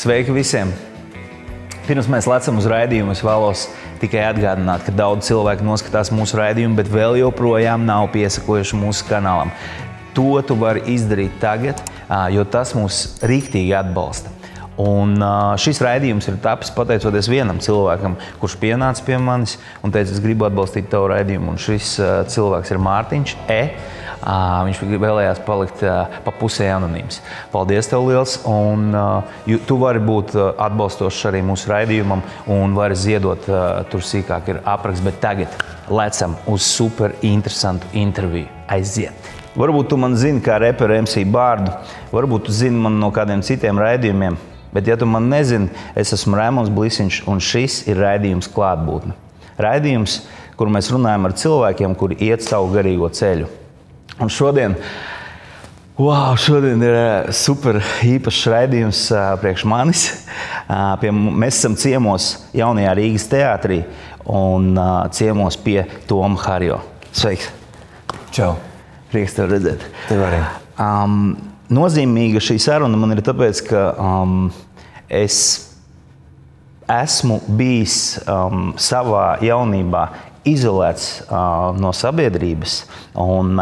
Sveiki visiem! Pirms mēs lecam uz raidījumu, es vēlos tikai atgādināt, ka daudz cilvēku noskatās mūsu raidījumu, bet vēl joprojām nav piesakojuši mūsu kanālam. To tu vari izdarīt tagad, jo tas mūs riktīgi atbalsta. Un šis raidījums ir tapis pateicoties vienam cilvēkam, kurš pienāca pie manis un teica, es gribu atbalstīt tavu raidījumu. Un šis cilvēks ir Mārtiņš E. Viņš vēlējās palikt pa pusē anonīms. Paldies tev liels, un tu vari būt atbalstošs arī mūsu raidījumam un vari ziedot, tur sīkāk ir apraksts, bet tagad lecam uz super interesantu interviju. Aiziet! Varbūt tu man zini kā reperu MC Bārdu, varbūt tu zini man no kādiem citiem raidījumiem, bet ja tu man nezini, es esmu Raimons Blisiņš un šis ir raidījums Klātbūtne. Raidījums, kur mēs runājam ar cilvēkiem, kuri iet savu garīgo ceļu. Un šodien ir super īpašs raidījums priekš manis. Mēs esam ciemos jaunajā Rīgas teātrī un ciemos pie Toma Harjo. Sveiks! Čau! Prieks tev redzēt. Tev arī. Nozīmīga šī saruna man ir tāpēc, ka es esmu bijis savā jaunībā izolēts no sabiedrības un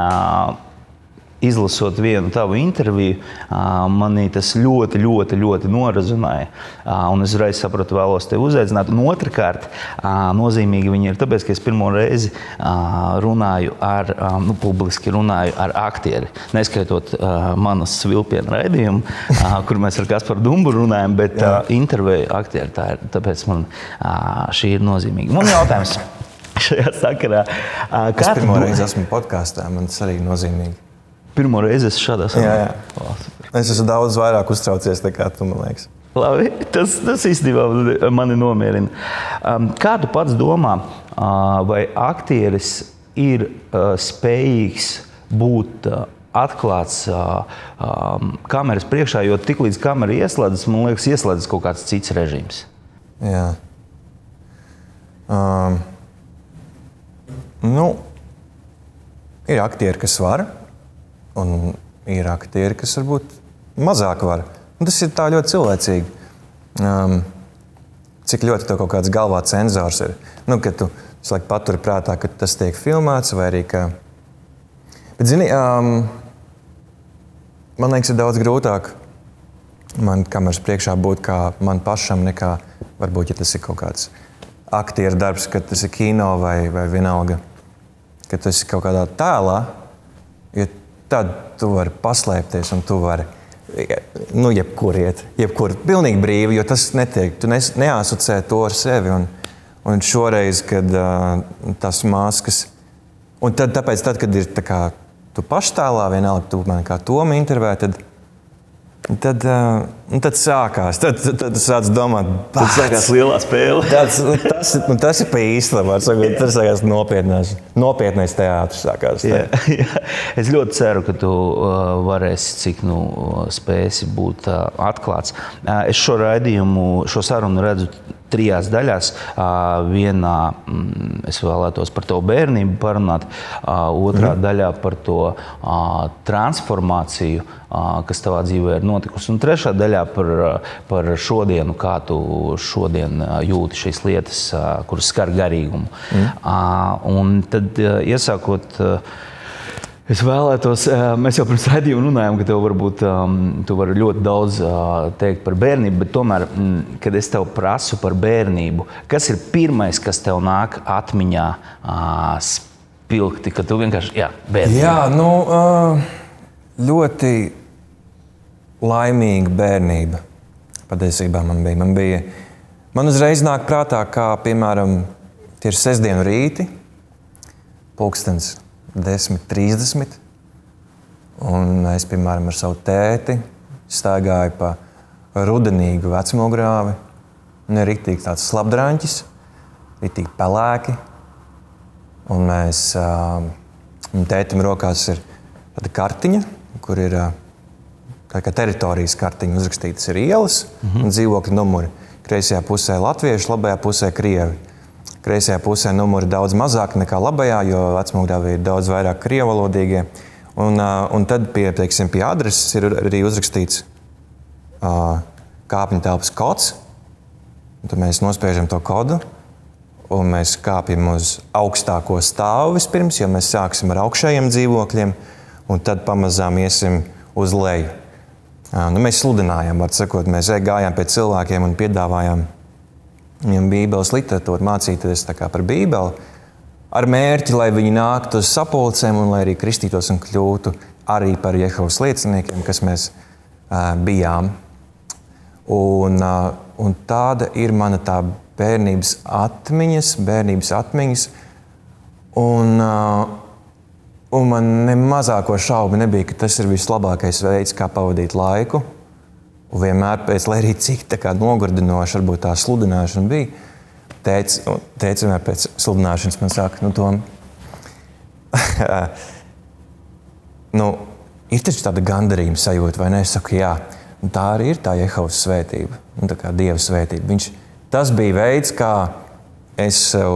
izlasot vienu tavu interviju, manī tas ļoti norazunāja. Un es uzreiz sapratu, vēlos tevi uzaicināt. Un otrkārt, nozīmīgi viņi ir tāpēc, ka es pirmo reizi runāju publiski runāju ar aktieri. Neskaitot manas Svilpiena raidījumu, kur mēs ar Kasparu Dumburu runājam, bet interviju aktieri, tāpēc man šī ir nozīmīga. Man jautājums šajā sakarā. Es pirmo reizi esmu podkāstā, man tas arī nozīmīgi. Pirmo reizi esi šādā sarunā? Jā. Es esmu daudz vairāk uztraucies nekā tu, man liekas. Labi, tas īstenībā mani nomierina. Kā tu pats domā, vai aktieris ir spējīgs būt atklāts kameras priekšā, jo tiklīdz kamera ieslēdzas, man liekas, ieslēdzas kaut kāds cits režīms? Jā. Ir aktieri, kas var, un ir aktieri, kas varbūt mazāk var. Un tas ir tā ļoti cilvēcīgi. Cik ļoti tev kaut kāds galvā cenzors ir. Kad tu laiku paturi prātā, ka tas tiek filmēts, vai arī ka... Bet, zini, man liekas, ir daudz grūtāk man kameras priekšā būt kā man pašam, nekā varbūt, ja tas ir kaut kāds aktieru darbs, kad tas ir kino vai vienalga, kad tas ir kaut kādā tēlā, jo tad tu vari paslēpties un tu vari, jebkur iet, pilnīgi brīvi, jo tas netiek, tu neasociē to ar sevi. Un šoreiz, kad tas maskas, un tāpēc, kad ir tā kā tu paštēlā vienalga, tu man kā Tomu intervē, tad sākās. Tad sāc domāt, tad sākās lielā spēle. Tas ir pa īstam, tas sākās nopietnais teātris sākās. Jā. Es ļoti ceru, ka tu varēsi, cik spēsi būt atklāts. Es šo sarunu redzu 3 daļās. Vienā es vēlētos par to bērnību parunāt, otrā daļā par to transformāciju, kas tavā dzīvē ir notikusi, un trešā daļā par šodienu, kā tu šodien jūti šīs lietas, kuras skar garīgumu. Un tad iesākot, es vēlētos, mēs jau pirms raidījuma runājām, ka tev varbūt tu vari ļoti daudz teikt par bērnību, bet tomēr, kad es tev prasu par bērnību, kas ir pirmais, kas tev nāk atmiņā spilgti, ka tu vienkārši, bērnība? Jā, ļoti laimīga bērnība. Patiesībā man uzreiz nāk prātā, kā, piemēram, tie ir sestdienu rīti, pulkstens 10:30, un es, piemēram, ar savu tēti staigāju pa rudenīgu vecmogrāvi, un ir riktīgi tāds slapdraņķis, riktīgi pelēki, un mēs, tētim rokās ir tāda kartiņa, kur ir tā kā teritorijas kartiņa uzrakstītas ir ielas un dzīvokļu numuri. Kreisajā pusē latvieši, labajā pusē krievi. Kreisajā pusē numuri daudz mazāk nekā labajā, jo vecmogrāvī ir daudz vairāk krievalodīgie. Un tad pie adreses ir arī uzrakstīts kāpņu telpas kods, un tad mēs nospiežam to kodu, un mēs kāpjam uz augstāko stāvu vispirms, jo mēs sāksim ar augšējiem dzīvokļiem, un tad pamazām iesim uz leju. Mēs sludinājām, var sakot, mēs gājām pie cilvēkiem un piedāvājām viņam Bībeles literatūru, mācīties tā kā par Bībeli, ar mērķi, lai viņi nāktu uz sapulcēm un lai arī kristītos un kļūtu arī par Jehovas lieciniekiem, kas mēs bijām. Un tāda ir mana tā bērnības atmiņas, un man nemazāko šaubu nebija, ka tas ir vislabākais veids, kā pavadīt laiku. Un vienmēr pēc, lai arī cik tā kā nogurdinoši varbūt tā sludināšana bija, tētis vienmēr pēc sludināšanas man saka, Tom, ir taču tāda gandarījuma sajūta, vai ne? Es saku, jā, tā arī ir tā Jehovas svētība, tā kā Dieva svētība. Tas bija veids, kā es sev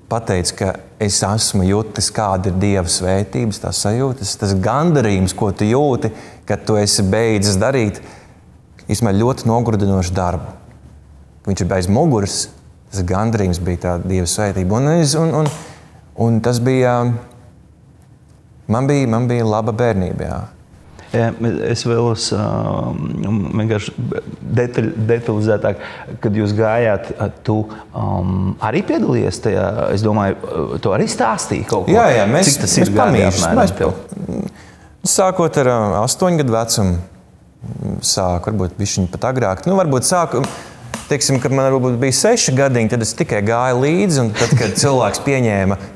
pateicu, ka es esmu jutis, kāda ir Dieva svētības, tās sajūtas, tas gandarījums, ko tu jūti, kad tu esi beidzis darīt, īstenībā ļoti nogurdinošu darbu. Viņš ir bez muguras, tas gandarījums bija tā Dieva svētība. Un tas bija, man bija laba bērnība, jā. Es vēlos vienkārši detalizētāk, kad jūs gājāt, tu arī piedalījies tajā, es domāju, tu arī stāstīji kaut ko. Jā, mēs pamīšas. Sākot ar 8 gadu vecumu, sāku, varbūt bišķiņ pat agrāk, varbūt sāku, teiksim, kad man varbūt bija 6 gadiņi, tad es tikai gāju līdzi, un tad, kad cilvēks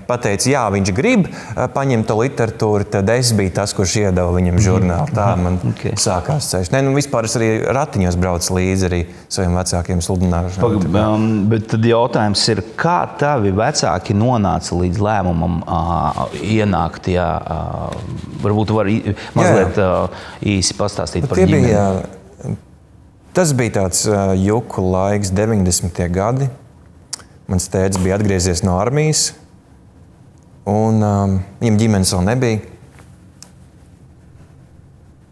pateica, jā, viņš grib paņemt to literatūru, tad es biju tas, kurš iedeva viņam žurnālu. Tā man sākās ceļš. Vispār es arī ratiņos braucu līdzi arī saviem vecākiem sludināšanām. Bet tad jautājums ir, kā tavi vecāki nonāca līdz lēmumam ienākt, varbūt tu vari mazliet īsi pastāstīt par ģimeni. Tas bija tāds juku laiks, 90. gadi. Mans tētis bija atgriezies no armijas, un viņam ģimenes vēl nebija.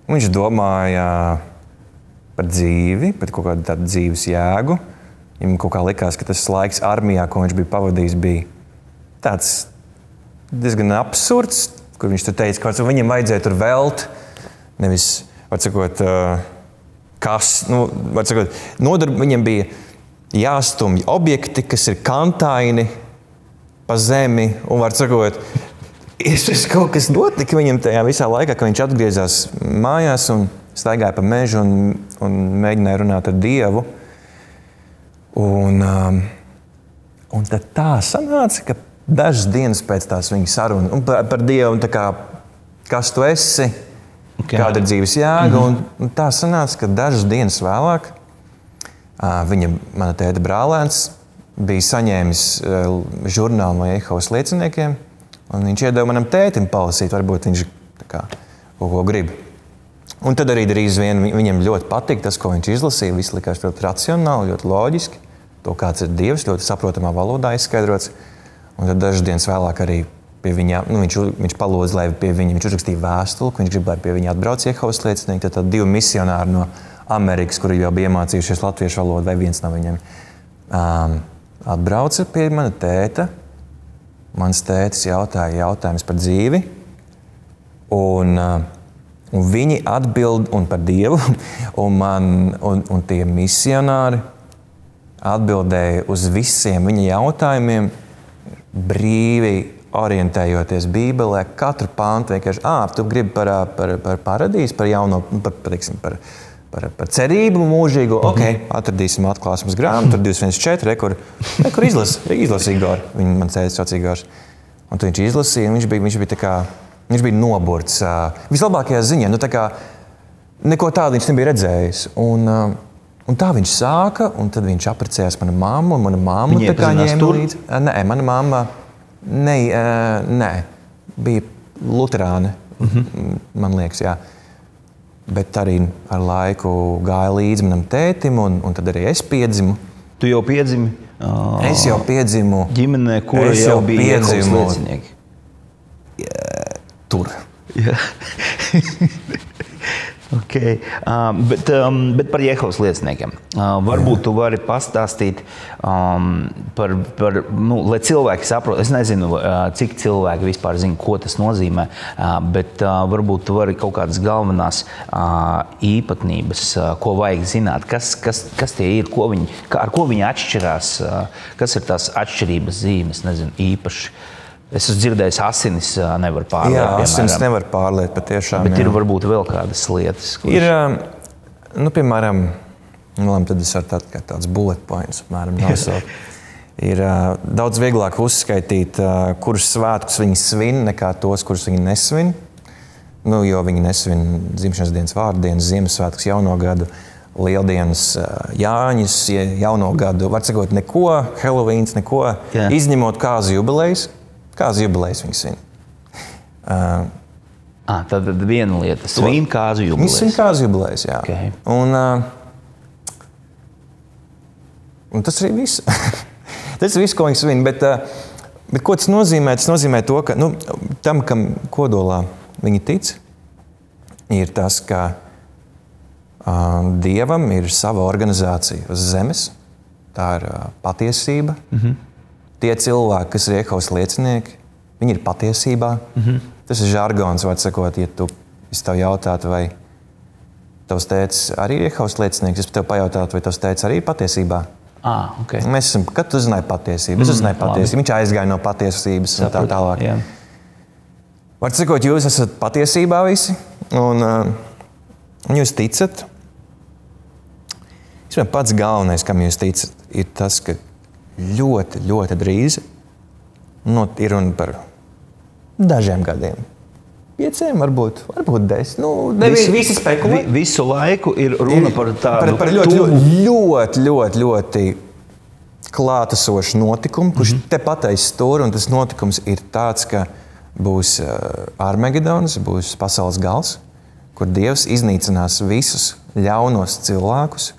Viņš domāja par dzīvi, par kaut kādu tādu dzīves jēgu. Viņam kaut kā likās, ka tas laiks armijā, ko viņš bija pavadījis, bija tāds diezgan absurds, kur viņš tur teica, ka viņam vajadzēja tur velt, nevis, var sakot, viņam bija jāstumj objekti, kas ir kantaini pa zemi, un var sakot, kaut kas notika viņam tajā visā laikā, ka viņš atgriezās mājās un staigāja pa mežu un mēģināja runāt ar Dievu. Un tad tā sanāca, ka dažas dienas pēc tās viņa saruna un par Dievu, un tā kā, kas tu esi, kāda ir dzīves jēga, un tā sanāca, ka dažas dienas vēlāk mana tēta brālēns bija saņēmis žurnālu no Jehovas lieciniekiem, un viņš iedeva manam tētim palasīt, varbūt viņš kaut ko grib. Un tad arī drīz vien viņam ļoti patika tas, ko viņš izlasīja, viss likās ļoti racionāli, ļoti loģiski, to kāds ir Dievs, ļoti saprotamā valodā izskaidrots, un tad dažas dienas vēlāk arī pie viņa, viņš palūdza, lai pie viņa, viņš uzrakstīja vēstuli, ka viņš grib, lai pie viņa atbrauc Jehovas liecinieki, tad 2 misionāri no Amerikas, kuri jau bija iemācījušies latviešu valodu, vai viens no viņiem atbrauca pie mana tēta. Mans tētis jautāja jautājumus par dzīvi, un viņi atbild un par Dievu, un tie misionāri atbildēja uz visiem viņa jautājumiem, brīvi orientējoties Bībelē, katru pāntu vienkārši, tu gribi par paradīzi, par jauno, par cerību mūžīgu, atradīsim atklāsmes grāmatu, tur 214, kur izlasīja Igor, man tētis sauc Igors. Un tad viņš izlasīja, un viņš bija noburts. Vislabākajā ziņā, neko tādu viņš nebija redzējis. Un tā viņš sāka, un tad viņš apprecējās mana mamma, un mana mamma tā kā ņēma līdzi. Nē, mana mamma bija luterāne, man liekas, jā. Bet arī ar laiku gāja līdzi manam tētim, un tad arī es piedzimu. Tu jau piedzimi? Es jau piedzimu. Ģimenē, kura jau bija Jehovas liecinieki? Tur. Okay. Bet par Jehovas lieciniekiem. Varbūt tu vari pastāstīt par lai cilvēki saprot. Es nezinu, cik cilvēki vispār zina, ko tas nozīmē, bet varbūt tu vari kaut kādas galvenās īpatnības, ko vajag zināt. Kas tie ir, ar ko viņi atšķirās, kas ir tās atšķirības zīmes, nezinu, īpaši. Es esmu dzirdējis, asinis nevar pārliet. Jā, asinis nevar pārliet patiešām. Bet ir varbūt vēl kādas lietas. Ir, piemēram, tad es varu tāds bullet points, apmēram, nosaukt. Ir daudz vieglāk uzskaitīt, kurus svētkus viņi svin, nekā tos, kurus viņi nesvin. Jo viņi nesvin dzimšanas dienas, vārdienas, Ziemassvētkus, jauno gadu, Lieldienas, Jāņus, jauno gadu. Var sakot, neko, Helovíns, neko, izņemot kāzu jubilejas. Kāzu jubilejas viņi svin. Tad viena lieta. Svin kāzu jubilejas. Viņi svin kāzu jubilejas, jā. Okay. Un tas arī viss. Tas ir viss, ko viņi svin. Bet ko tas nozīmē? Tas nozīmē to, ka tam, kam kodolā viņi tic, ir tas, ka Dievam ir sava organizācija uz zemes. Tā ir patiesība. Tie cilvēki, kas ir Jehovas liecinieki, viņi ir patiesībā. Tas ir žargons, var sakot, ja es tev jautātu, vai tavs tētis arī ir Jehovas liecinieks, es tev pajautātu, vai tavs tētis arī ir patiesībā. Okay. Mēs esam, kad tu uzzināji patiesību? Es uzzināju patiesību. Viņš aizgāja no patiesības un tā tālāk. Jā. Var sakot, jūs esat patiesībā visi, un jūs ticat. Pats galvenais, kam jūs ticat, ir tas, ka ļoti, ļoti drīz ir runa par dažiem gadiem. 5, varbūt 10. Visi spekulē. Visu laiku ir runa par tādu par ļoti klātesošu notikumu, kurš tepat aiz stūra, un tas notikums ir tāds, ka būs Armagedons, būs pasaules gals, kur Dievs iznīcinās visus ļaunos cilvēkus,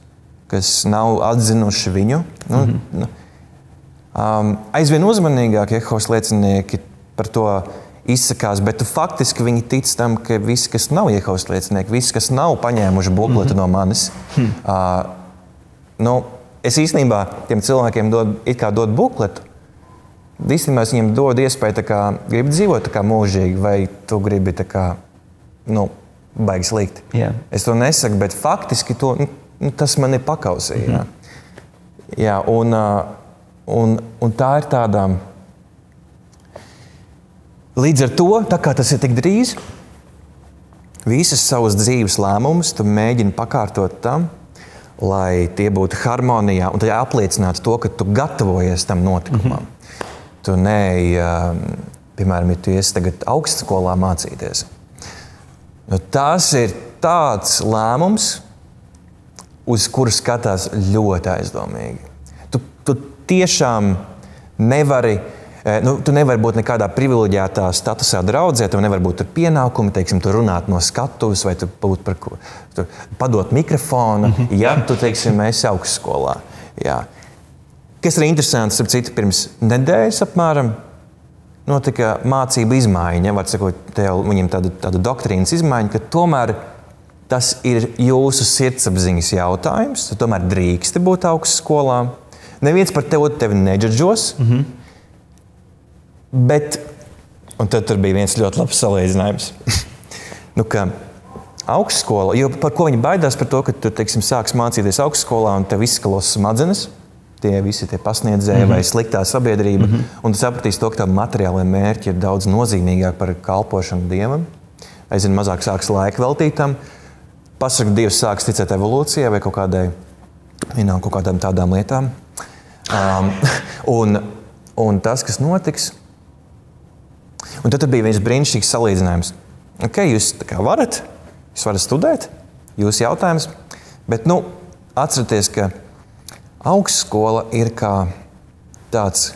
kas nav atzinuši viņu. Aizvien uzmanīgāk Jehovas liecinieki par to izsakās, bet faktiski viņi tic tam, ka visi, kas nav Jehovas liecinieki, visi, kas nav paņēmuši bukletu no manis, es īstenībā tiem cilvēkiem dod bukletu. Īstenībā es viņiem dod iespēju, gribi dzīvot mūžīgi, vai tu gribi baigi slikti. Yeah. Es to nesaku, bet faktiski tas man ir pakausī. Jā, un tā ir tāda. Līdz ar to, tā kā tas ir tik drīz, visas savas dzīves lēmumus tu mēģini pakārtot tam, lai tie būtu harmonijā un tā apliecinātu to, ka tu gatavojies tam notikumam. Tu piemēram, ja tu esi tagad augstskolā mācīties. Tas ir tāds lēmums, uz kuru skatās ļoti aizdomīgi. Tu tiešām nevari, tu nevari būt nekādā privileģētā statusā draudzē, tev nevar būt tur pienākumi, tu runāt no skatuves, vai tu būt par ko, padot mikrofonu, ja tu, esi augstskolā. Jā. Kas ir interesants, starp citu, pirms nedēļas apmēram notika mācību izmaiņa, var sakot, viņam tāda doktrīnas izmaiņa, ka tomēr tas ir jūsu sirdsapziņas jautājums, tu tomēr drīksti būt augstskolā. Neviens par tevi neģadžos, bet, un tad tur bija viens ļoti labs salīdzinājums, ka augstskola, jo par ko viņi baidās par to, ka tu, sāks mācīties augstskolā un tev izskalos smadzenes, visi tie pasniedzēji vai sliktā sabiedrība, un tu sapratīsi to, ka tavu materiālie mērķi ir daudz nozīmīgāk par kalpošanu Dievam. Aizvien mazāk sāks laika veltīt tam. Pasaka, Dievs sāks ticēt evolūcijai vai kaut kādām tādām lietām. Un tas, kas notiks. Un tad bija viens brīnišķīgs salīdzinājums. Jūs varat studēt, jūsu jautājums, bet atcerieties, ka augstskola ir kā tāds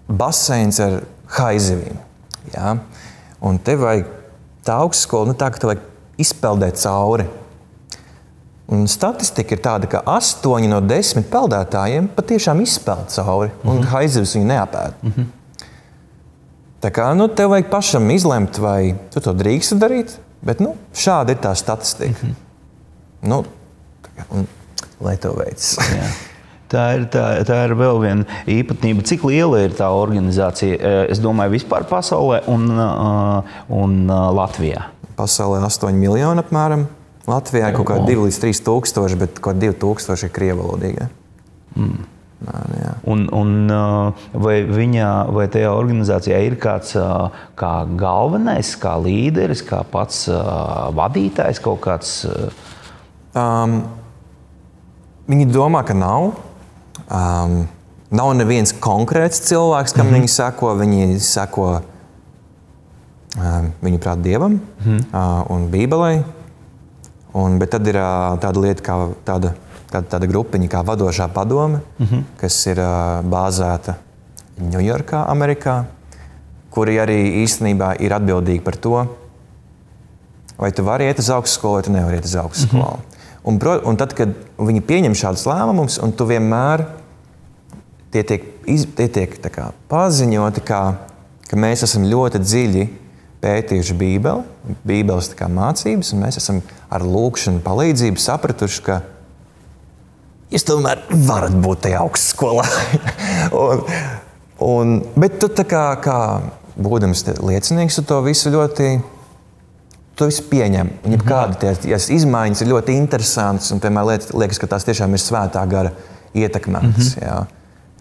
baseins ar haizivīm. Ja? Un tev vajag tā augstskola, tā, ka tev vajag izpeldēt cauri. Un statistika ir tāda, ka 8 no 10 peldētājiem patiešām izpeld cauri, un haizivs viņu neapēd. Tā kā tev vajag pašam izlemt, vai tu to drīksti darīt, Bet šāda ir tā statistika. Un, lai to veids. Tā ir vēl viena īpatnība. Cik liela ir tā organizācija, es domāju, vispār pasaulē un Latvijā? Pasaulē 8 miljoni apmēram. Latvijā ir kaut kā 2 līdz 3 tūkstoši, bet kaut 2 tūkstoši ir krievalodīgie. Vai tajā organizācijā ir kāds kā galvenais, kā līderis, kā pats vadītājs kaut kāds? Viņi domā, ka nav. Nav neviens konkrēts cilvēks, kam viņi seko. Viņi seko viņu prāt Dievam un Bībelei. Bet tad ir tāda lieta, kā tāda grupiņa kā vadošā padome, kas ir bāzēta Ņujorkā, Amerikā, kuri arī īstenībā ir atbildīgi par to, vai tu vari iet uz augstskolu, vai tu nevari iet uz augstskolu. Un tad, kad viņi pieņem šādus lēmumus, un tu vienmēr tie tiek tā kā paziņoti, ka mēs esam ļoti dziļi pētījuši Bībeli, Bībeles tā kā mācības, un mēs esam ar lūkšanu palīdzību sapratuši, ka jūs tomēr varat būt tajā augstskolā. Bet tu tā kā būdams liecinieks, tu to visu ļoti pieņem. Un jebkādas izmaiņas ir ļoti interesantas, un piemēram liekas, ka tās tiešām ir svētā gara ietekmētas.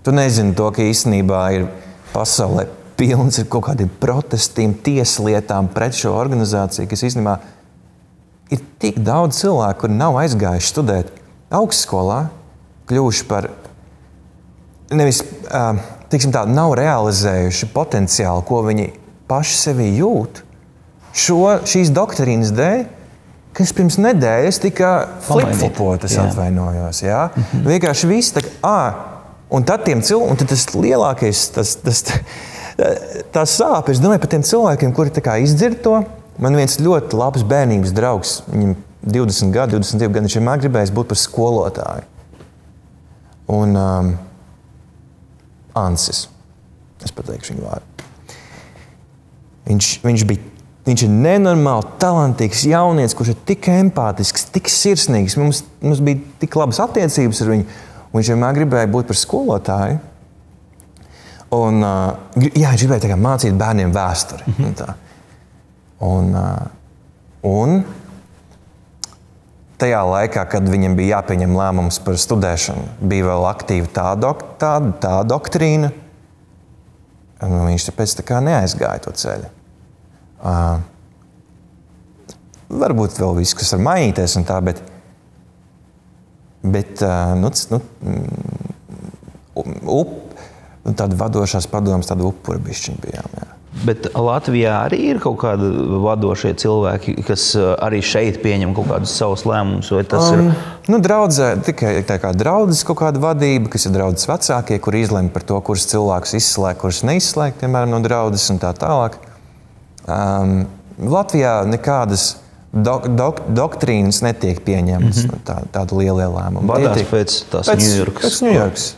Tu nezini to, ka īstenībā ir pasaulē pilns ar kaut kādiem protestiem, tieslietām pret šo organizāciju, kas īstenībā ir tik daudz cilvēku, kuri nav aizgājuši studēt augstskolā, kļuvuši par nevis, nav realizējuši potenciālu, ko viņi paši sevī jūt. Šīs doktrīnas dēļ, kas pirms nedēļas tika flip-flopotas, atvainojos. Vienkārši viss tā kā, un tad tiem cilvēkiem, un tad tas lielākais, tā sāp, es domāju par tiem cilvēkiem, kuri tā kā izdzird to. Man viens ļoti labs bērnības draugs, viņam 22 gadi, viņš vienmēr gribējis būt par skolotāju. Un Ansis, es pateikšu viņu vārdu. Viņš ir nenormāli talantīgs jaunietis, kurš ir tik empātisks, tik sirsnīgs. Mums bija tik labas attiecības ar viņu, un viņš vienmēr gribēja būt par skolotāju. Un, viņš gribēja mācīt bērniem vēsturi. Un tajā laikā, kad viņam bija jāpieņem lēmums par studēšanu, bija vēl aktīva tā doktrīna, un viņš tāpēc neaizgāja to ceļu. Varbūt vēl viss, kas var mainīties un tā, bet tāda vadošās padomas, tāda upura bišķiņa bijām. Bet Latvijā arī ir kaut kādi vadošie cilvēki, kas arī šeit pieņem kaut kādus savus lēmumus, vai tas ir? Draudzē, tikai tā kā draudzes kaut kāda vadība, kas ir draudzes vecākie, kuri izlemj par to, kurus cilvēkus izslēgt, kurus neizslēgt, piemēram, no draudzes un tā tālāk. Latvijā nekādas doktrīnas netiek pieņemtas, tādu lielu lēmumu. Vadās pēc tās Ņujorkas.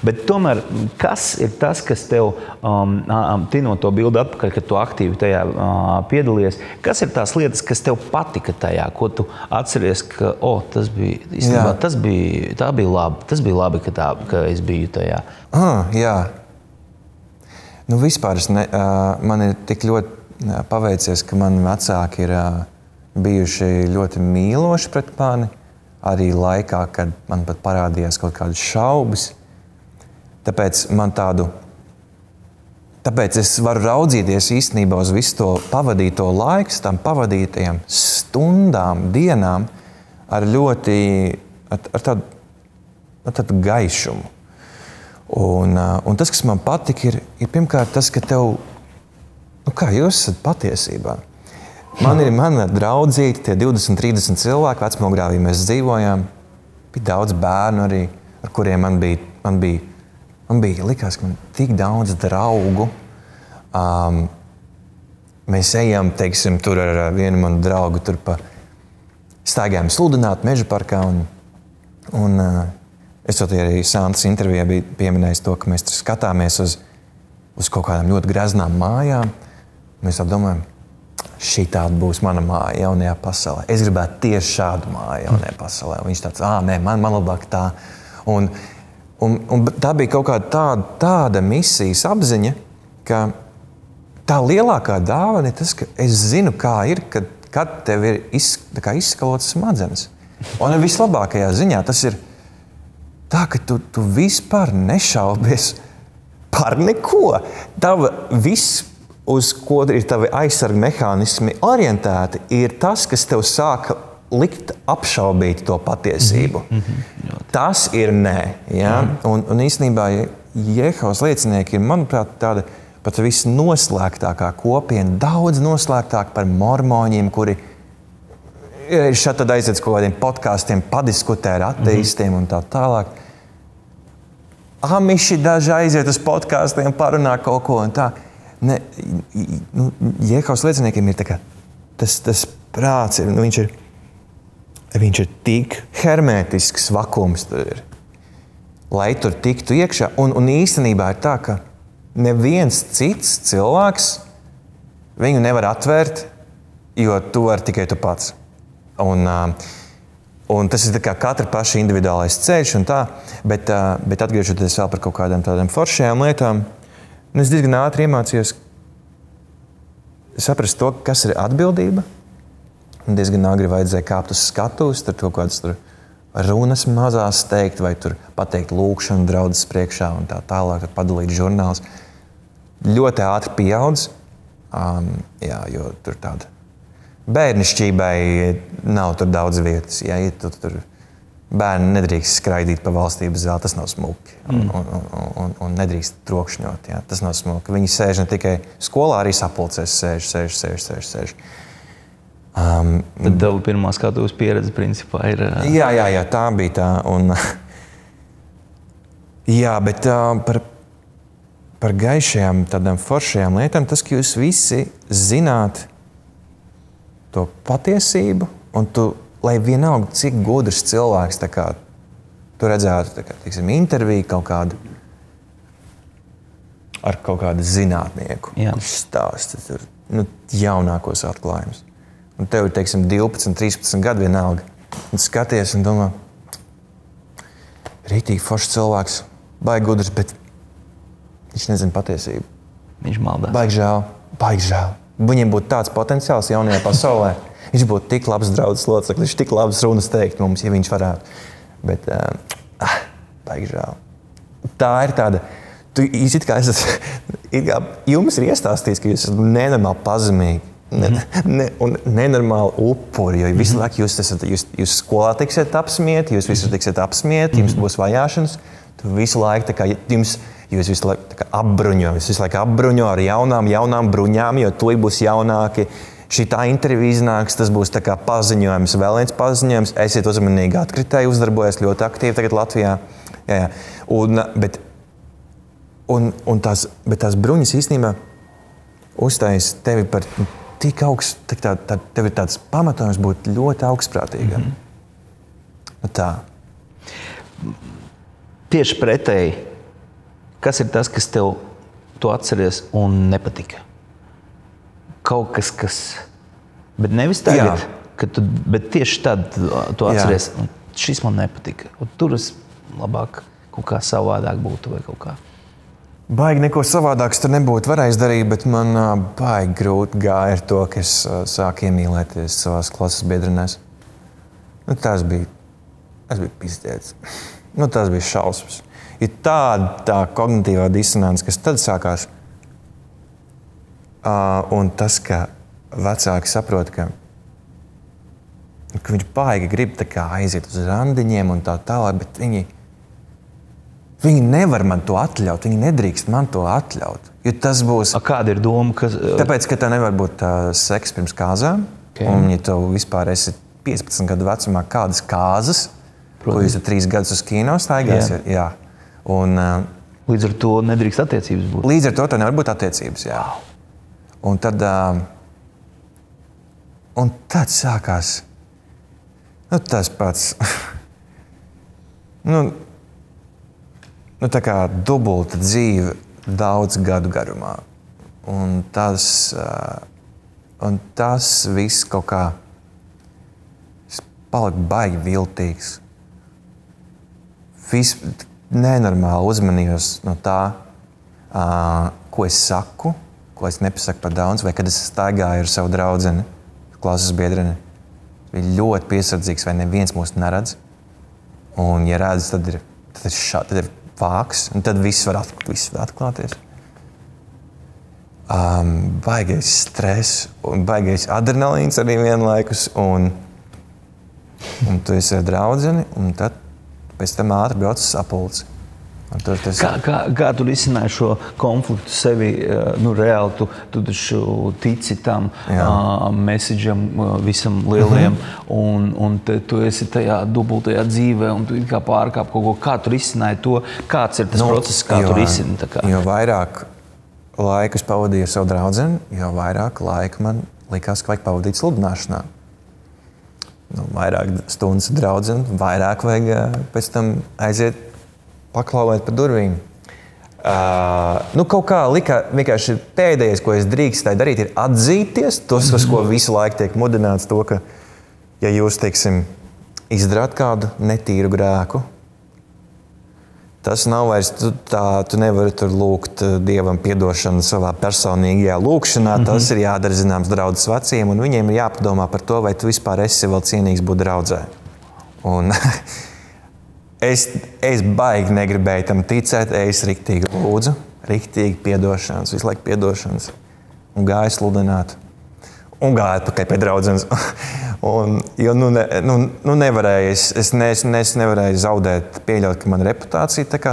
Bet tomēr, kas ir tas, kas tev, tinot to bildi atpakaļ, kad tu aktīvi tajā piedalies, kas ir tās lietas, kas tev patika tajā, ko tu atceries, ka, tas bija labi, ka es biju tajā? Jā. Vispār man ir tik ļoti paveicies, ka mani vecāki ir bijuši ļoti mīloši pret mani, arī laikā, kad man pat parādījās kaut kādas šaubas. Tāpēc es varu raudzīties īstenībā uz visu to pavadīto laiku, tām pavadītajām stundām, dienām ar ļoti, ar tādu gaišumu. Un tas, kas man patika, ir pirmkārt tas, ka tev, kā jūs esat patiesībā? Man ir mana draudzīte, tie 20-30 cilvēki, vecmogrāvī mēs dzīvojām. Bija daudz bērnu arī, ar kuriem man bija likās, ka man tik daudz draugu. Mēs ejam, teiksim, tur ar vienu manu draugu, tur pa staigājām sludināt Meža parkā. Un es arī Santas intervijā biju pieminējis to, ka mēs tur skatāmies uz kaut kādām ļoti greznām mājām. Mēs domājam, šitāda būs mana māja jaunajā pasaulē. Es gribētu tieši šādu māju jaunajā pasaulē. Un viņš tāds, nē, man labāk tā. Un tā bija kaut kāda tāda misijas apziņa, ka tā lielākā dāvana ir tas, ka es zinu, kā ir, kad tev ir izskalotas smadzenes. Un vislabākajā ziņā tas ir tā, ka tu vispār nešaubies par neko. Tava viss, uz ko ir tavi aizsarga mehānismi orientēti, ir tas, kas tev sāka likt apšaubīt to patiesību. Tas ir nē. Ja? Un īstenībā Jehovas liecinieki ir, manuprāt, tāda pat visnoslēgtākā kopiena, daudz noslēgtāka par mormoņiem, kuri ir šeit tad aiziet kaut kādiem podkāstiem, padiskutē ar ateistiem un tā tālāk. Amiši daži aiziet uz podkāstiem, parunā kaut ko un tā. Jehovas lieciniekiem ir tā kā tas prāts, viņš ir tik hermētisks vakums tur ir, lai tur tiktu iekšā. Un īstenībā ir tā, ka neviens cits cilvēks viņu nevar atvērt, jo tu vari tikai tu pats. Un tas ir tā kā katra paša individuālais ceļš un tā, bet atgriežoties vēl par kaut kādām tādām foršajām lietām, es diezgan ātri iemācījos saprast to, kas ir atbildība. Un diezgan agri vajadzēja kāpt uz skatuves, tur kaut kādas runas mazās teikt, vai tur pateikt lūkšanu draudzes priekšā un tā tālāk, tad padalīt žurnālus. Ļoti ātri pieaudz, jo tur tāda bērnišķībai nav tur daudz vietas. Ja tur bērni nedrīkst skraidīt pa valstības zāli, tas nav smuki. Un nedrīkst trokšņot, ja, tas nav smuki. Viņi sēž ne tikai skolā, arī sapulcēs sēž. Tad tev pirmā skatuves pieredze principā ir... Jā, tā bija tā. Bet par gaišajām, tādām foršajām lietām, tas, ka jūs visi zināt to patiesību, un tu, lai vienalga, cik gudrs cilvēks, tā kā tu redzētu, teiksim, interviju kaut kādu ar kaut kādu zinātnieku. Viņš stāsta tur, jaunākos atklājumus. Un tev ir, teiksim, 12, 13 gadu vienalga. Un skaties un domā, rītīgi foršs cilvēks, baigi gudrs, bet viņš nezina patiesību. Viņš maldās. Baigi žēl. Viņiem būtu tāds potenciāls jaunajā pasaulē. Viņš būtu tik labs draudzes loceklis, viņš tik labas runas teikt mums, ja viņš varētu. Bet, baigi žēl. Tā ir tāda, jūs it kā jums ir iestāstīts, ka jūs esat nenormāli pazemīgi. Un nenormāli upuri, jo visu laiku jūs skolā tiksiet apsmieti, jūs visu tiksiet apsmieti, jums būs vajāšanas, tu visu laiku tā kā jūs visu laiku apbruņo ar jaunām bruņām, jo tūlīt būs jaunāki. Šitā intervija iznāks, tas būs tā kā paziņojums, vēl viens paziņojums. Esiet uzmanīgi atkritēji, uzdarbojas ļoti aktīvi tagad Latvijā. Jā. Bet tās bruņas īstenībā uzstājas tevi par tik augstu, tev ir tāds pamatojums būt ļoti augstprātīgam. Tā. Tieši pretēji. Kas ir tas, kas tev tu atceries un nepatika? Kaut kas, bet nevis tagad, bet tieši tad tu atceries, šis man nepatika. Un tur es labāk kaut kā savādāk būtu vai kaut kā. Baigi neko savādāks tur nebūtu varējis darīt, bet man baigi grūti gāja ar to, ka es sāku iemīlēties savās klases biedrenēs. Tas bija pizdēts. Tas bija šausmas. Ir tā kognitīvā disonance, kas tad sākās. Un tas, ka vecāki saprot, ka viņš baigi grib tā kā aiziet uz randiņiem un tā tālāk, bet viņi nevar man to atļaut, viņi nedrīkst man to atļaut. Jo tas būs... Kāda ir doma? Tāpēc, ka tev nevar būt seks pirms kāzām, un ja tev vispār esi 15 gadu vecumā kādas kāzas, ko jūs 3 gadus uz kino staigāsiet, jā. Un, līdz ar to nedrīkst attiecības būt? Līdz ar to tev nevar būt attiecības, jā. Un tad sākās tas pats. Tā kā dubulta dzīve daudz gadu garumā. Un tas Un tas viss kaut kā palika baigi viltīgs. Nenormāli uzmanījos no tā, ko es saku, ko es nepasaku par daudz, vai kad es staigāju ar savu draudzeni, klases biedreni. Bija ļoti piesardzīgs, vai neviens mūs neredz. Un, ja redz, tad ir vāks, un tad viss var atklāties. Baigais stress, un baigais adrenalīns arī vienlaikus, un tu esi ar draudzeni, un tad pēc tam ātri brauc sapulci. Kā tu risināji šo konfliktu sevi? Reāli tu taču tici tam messageam visam lielajam, un tu esi tajā dubultajā dzīvē, un tu kā pārkāp kaut ko. Kā tu risināji to? Kāds ir tas process, kā tu risini? Jo vairāk laiku es pavadīju ar savu draudzeni, jo vairāk laika man likās, ka vajag pavadīt sludināšanā. Vairāk stundas draudzeni, vairāk vajag pēc tam aiziet paklauvēt pa durvīm. Kaut kā vienkārši pēdējais, ko es drīkstēju darīt, ir atzīties. Tas, ko visu laiku tiek mudināts, to, ka, ja jūs, teiksim, izdarāt kādu netīru grēku, tas nav vairs, tu nevari tur lūgt Dievam piedošanu savā personīgajā lūkšanā. Tas ir jādara zināms draudzes veciem, un viņiem ir jāpadomā par to, vai tu vispār esi vēl cienīgs būt draudzē. Un es baigi negribēju tam ticēt, es riktīgi lūdzu, riktīgi piedošanas, visu laiku piedošanas, un gāju sludināt, un gāju atpakaļ pie draudzenes. Jo nevarēju, es nevarēju zaudēt, pieļaut, ka mana reputācija tā kā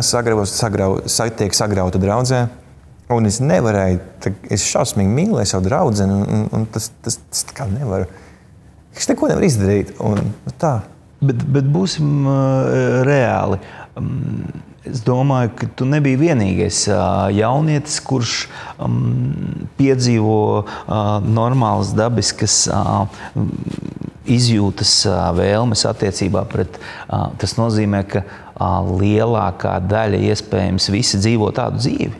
tiek sagrauta draudzē, un es nevarēju, es šausmīgi mīlēju savu draudzeni, un tas tā kā nevaru, es neko nevaru izdarīt, un tā. Bet būsim reāli. Es domāju, ka tu nebija vienīgais jaunietis, kurš piedzīvo normālas, dabiskas izjūtas vēlmes attiecībā pret. Tas nozīmē, ka lielākā daļa, iespējams, visi dzīvo tādu dzīvi.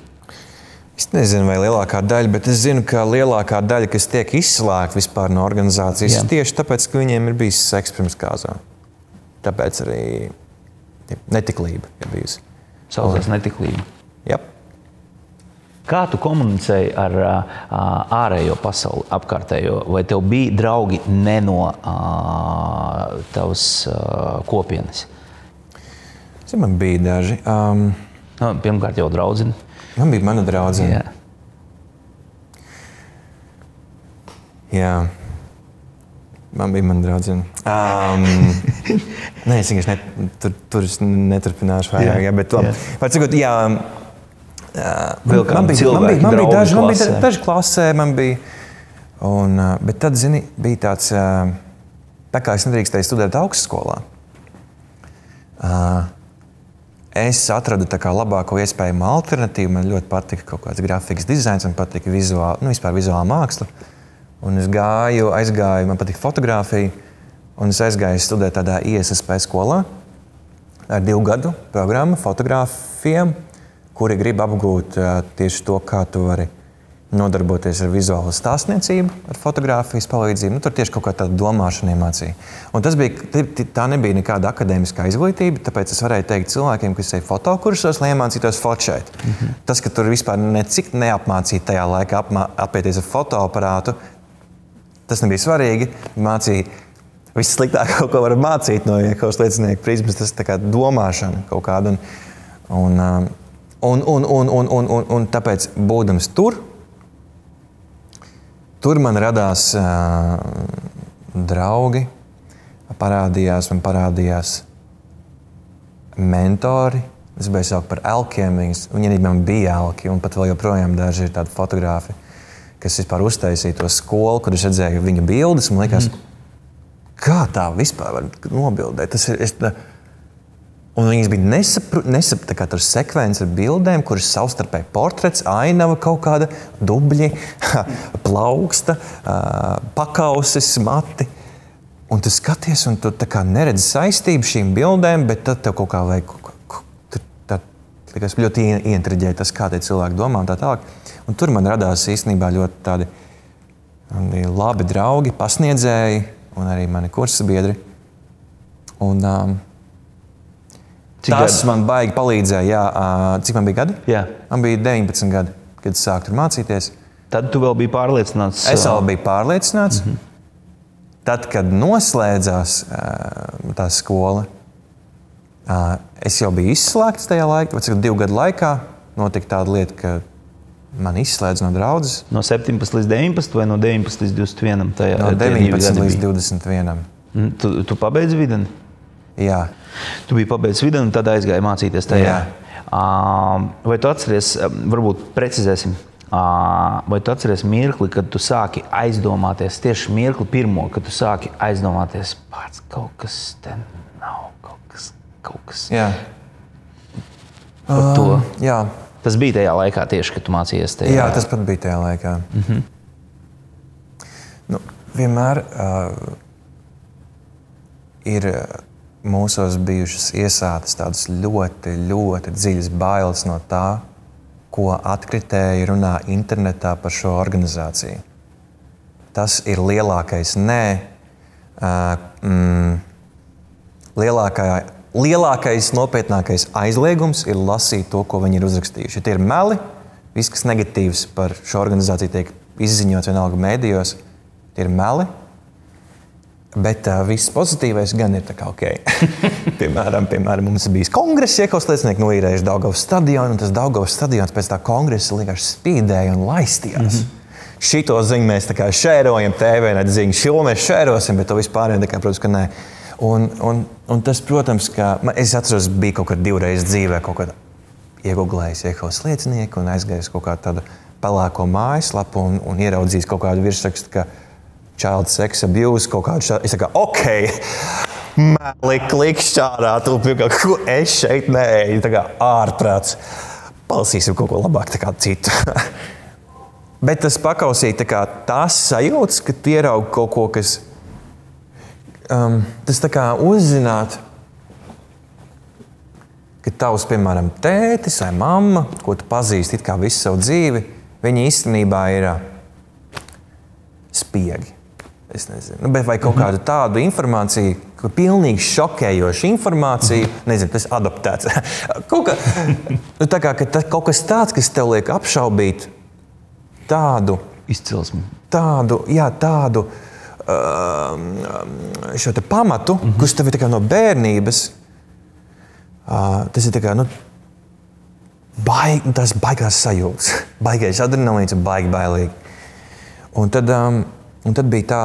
Es nezinu, vai lielākā daļa, bet es zinu, ka lielākā daļa, kas tiek izslēgta vispār no organizācijas, tieši tāpēc, ka viņiem ir bijis seks pirms kāzām. Tāpēc arī netiklība ir bijusi. Saucās netiklība. Jā. Kā tu komunicēji ar ārējo pasauli, apkārtējo? Vai tev bija draugi ne no tavas kopienes? Man bija daži. Pirmkārt jau draudzene. Man bija mana draudzene. Jā. Man bija mana draudzene. Nē, es vienkārši tur neturpināšu vairāk. Bet var cikot, man bija daži klasē, bet tad, zini, bija tāds, tā kā es nedrīkstēju studēt augstskolā. Es atradu tā kā labāko iespējamu alternatīvu. Man ļoti patika kaut kāds grafikas dizains, man patika vispār vizuāla māksla. Un es aizgāju, man patika fotografija, un es aizgāju studēt tādā ISSP skolā ar 2 gadu programmu fotogrāfiem, kuri grib apgūt tieši to, kā tu vari nodarboties ar vizuālo stāstniecību, ar fotogrāfijas palīdzību. Tur tieši kaut kā tāda domāšana iemācīja. Un tā nebija nekāda akadēmiskā izglītība, tāpēc es varēju teikt cilvēkiem, kas ir fotokursos, lai iemācītos fotšēt. Tas, ka tur vispār necik neapmācīja tajā laikā apieties ar fotoaparātu, tas nebija svarīgi. Mācīja vissliktāko, ko var mācīt no Jehovas liecinieku prizmas, tas tā kā domāšana kaut kāda. Un tāpēc, būdams tur man radās draugi, man parādījās mentori. Es biju saukt par elkiem, viņi arī man bija elki, un pat vēl joprojām daži ir tādi fotografi, kas vispār uztaisīja to skolu, kur es redzēju viņu bildes, man liekas, kā tā vispār var nobildēt? Un viņas bija tā kā tur sekvence ar bildēm, kuras savstarpēji portrets, ainava kaut kāda, dubļi, plauksta, pakausis, mati. Un tu skaties, un tu tā kā neredzi saistību šīm bildēm, bet tad tev kaut kā vajag ļoti ieintriģēja tas, kā tie cilvēki domā un tā tālāk. Un tur man radās īstenībā ļoti tādi Man bija labi draugi, pasniedzēji un arī mani kursa biedri. Un, tas man baigi palīdzēja. Jā, cik man bija gadi? Jā. Man bija 19 gadi, kad es sāku tur mācīties. Tad tu vēl biji pārliecināts? Es vēl biju pārliecināts. Tad, kad noslēdzās tā skola, es jau biju izslēgts tajā laikā. 2 gadu laikā notika tāda lieta, ka man izslēdz no draudzes. No 17 līdz 19 vai no 19 līdz 21? No 19 līdz 21. Tu pabeidzi Videni? Jā. Tu biji pabeidzis Videni un tad aizgāji mācīties tajā? Jā. Vai tu atceries, varbūt precizēsim, vai tu atceries mirkli, kad tu sāki aizdomāties, tieši mirkli pirmo, kad tu sāki aizdomāties, pats kaut kas te nav, kaut kas. Jā. Par to. Jā. Tas bija tajā laikā tieši, kad tu mācījies tajā? Jā, tas pat bija tajā laikā. Nu, vienmēr ir mūsos bijušas iesātas tādas ļoti, ļoti dziļas bailes no tā, ko atkritēji runā internetā par šo organizāciju. Tas ir lielākais lielākais, nopietnākais aizliegums ir lasīt to, ko viņi ir uzrakstījuši. Ja tie ir meli, viss, kas negatīvs par šo organizāciju tiek izziņots vienalga mēdījos, tie ir meli. Bet viss pozitīvais gan ir tā kā ok. piemēram, mums bijis kongress, Jehovas liecinieki noīrējuši Daugavas stadionu, un tas Daugavas stadions pēc tā kongresa vienkārši spīdēja un laistījās. Šito ziņu mēs tā kā šērojam, TV ziņu, šo mēs šērosim, bet to vispār tā kā, protams, ka nē. Un tas, protams, ka es atceros, bija kaut kad 2 reizes dzīvē kaut kad iegooglējis Jehovas liecinieki un aizgājis kaut kādu tādu pelēko mājaslapu un ieraudzījis kaut kādu virsrakstu, ka child sex abuse, kaut kādu šādu. Es tā kā, ok, meli, klikšķārā, tu ko es šeit neeju, tā kā ārprāts. Palasīsim kaut ko labāk, tā kā citu. Bet tas pakausīja tā kā tās sajūtas, ka ieraug kaut ko, kas tas tā kā uzzināt, ka tavs, piemēram, tētis vai mamma, ko tu pazīsti it kā visu savu dzīvi, viņi īstenībā ir spiegi. Es nezinu, bet vai kaut kādu tādu informāciju, pilnīgi šokējošu informāciju, nezinu, tas adoptēts. Tā kā kaut kas tāds, kas tev liek apšaubīt tādu izcelsmi. Tādu šo te pamatu, kurš tev ir tā kā no bērnības. Tas ir tā kā, tās baigās sajūtas, baigais adrenalīns un baigi bailīgi. Un tad bija tā,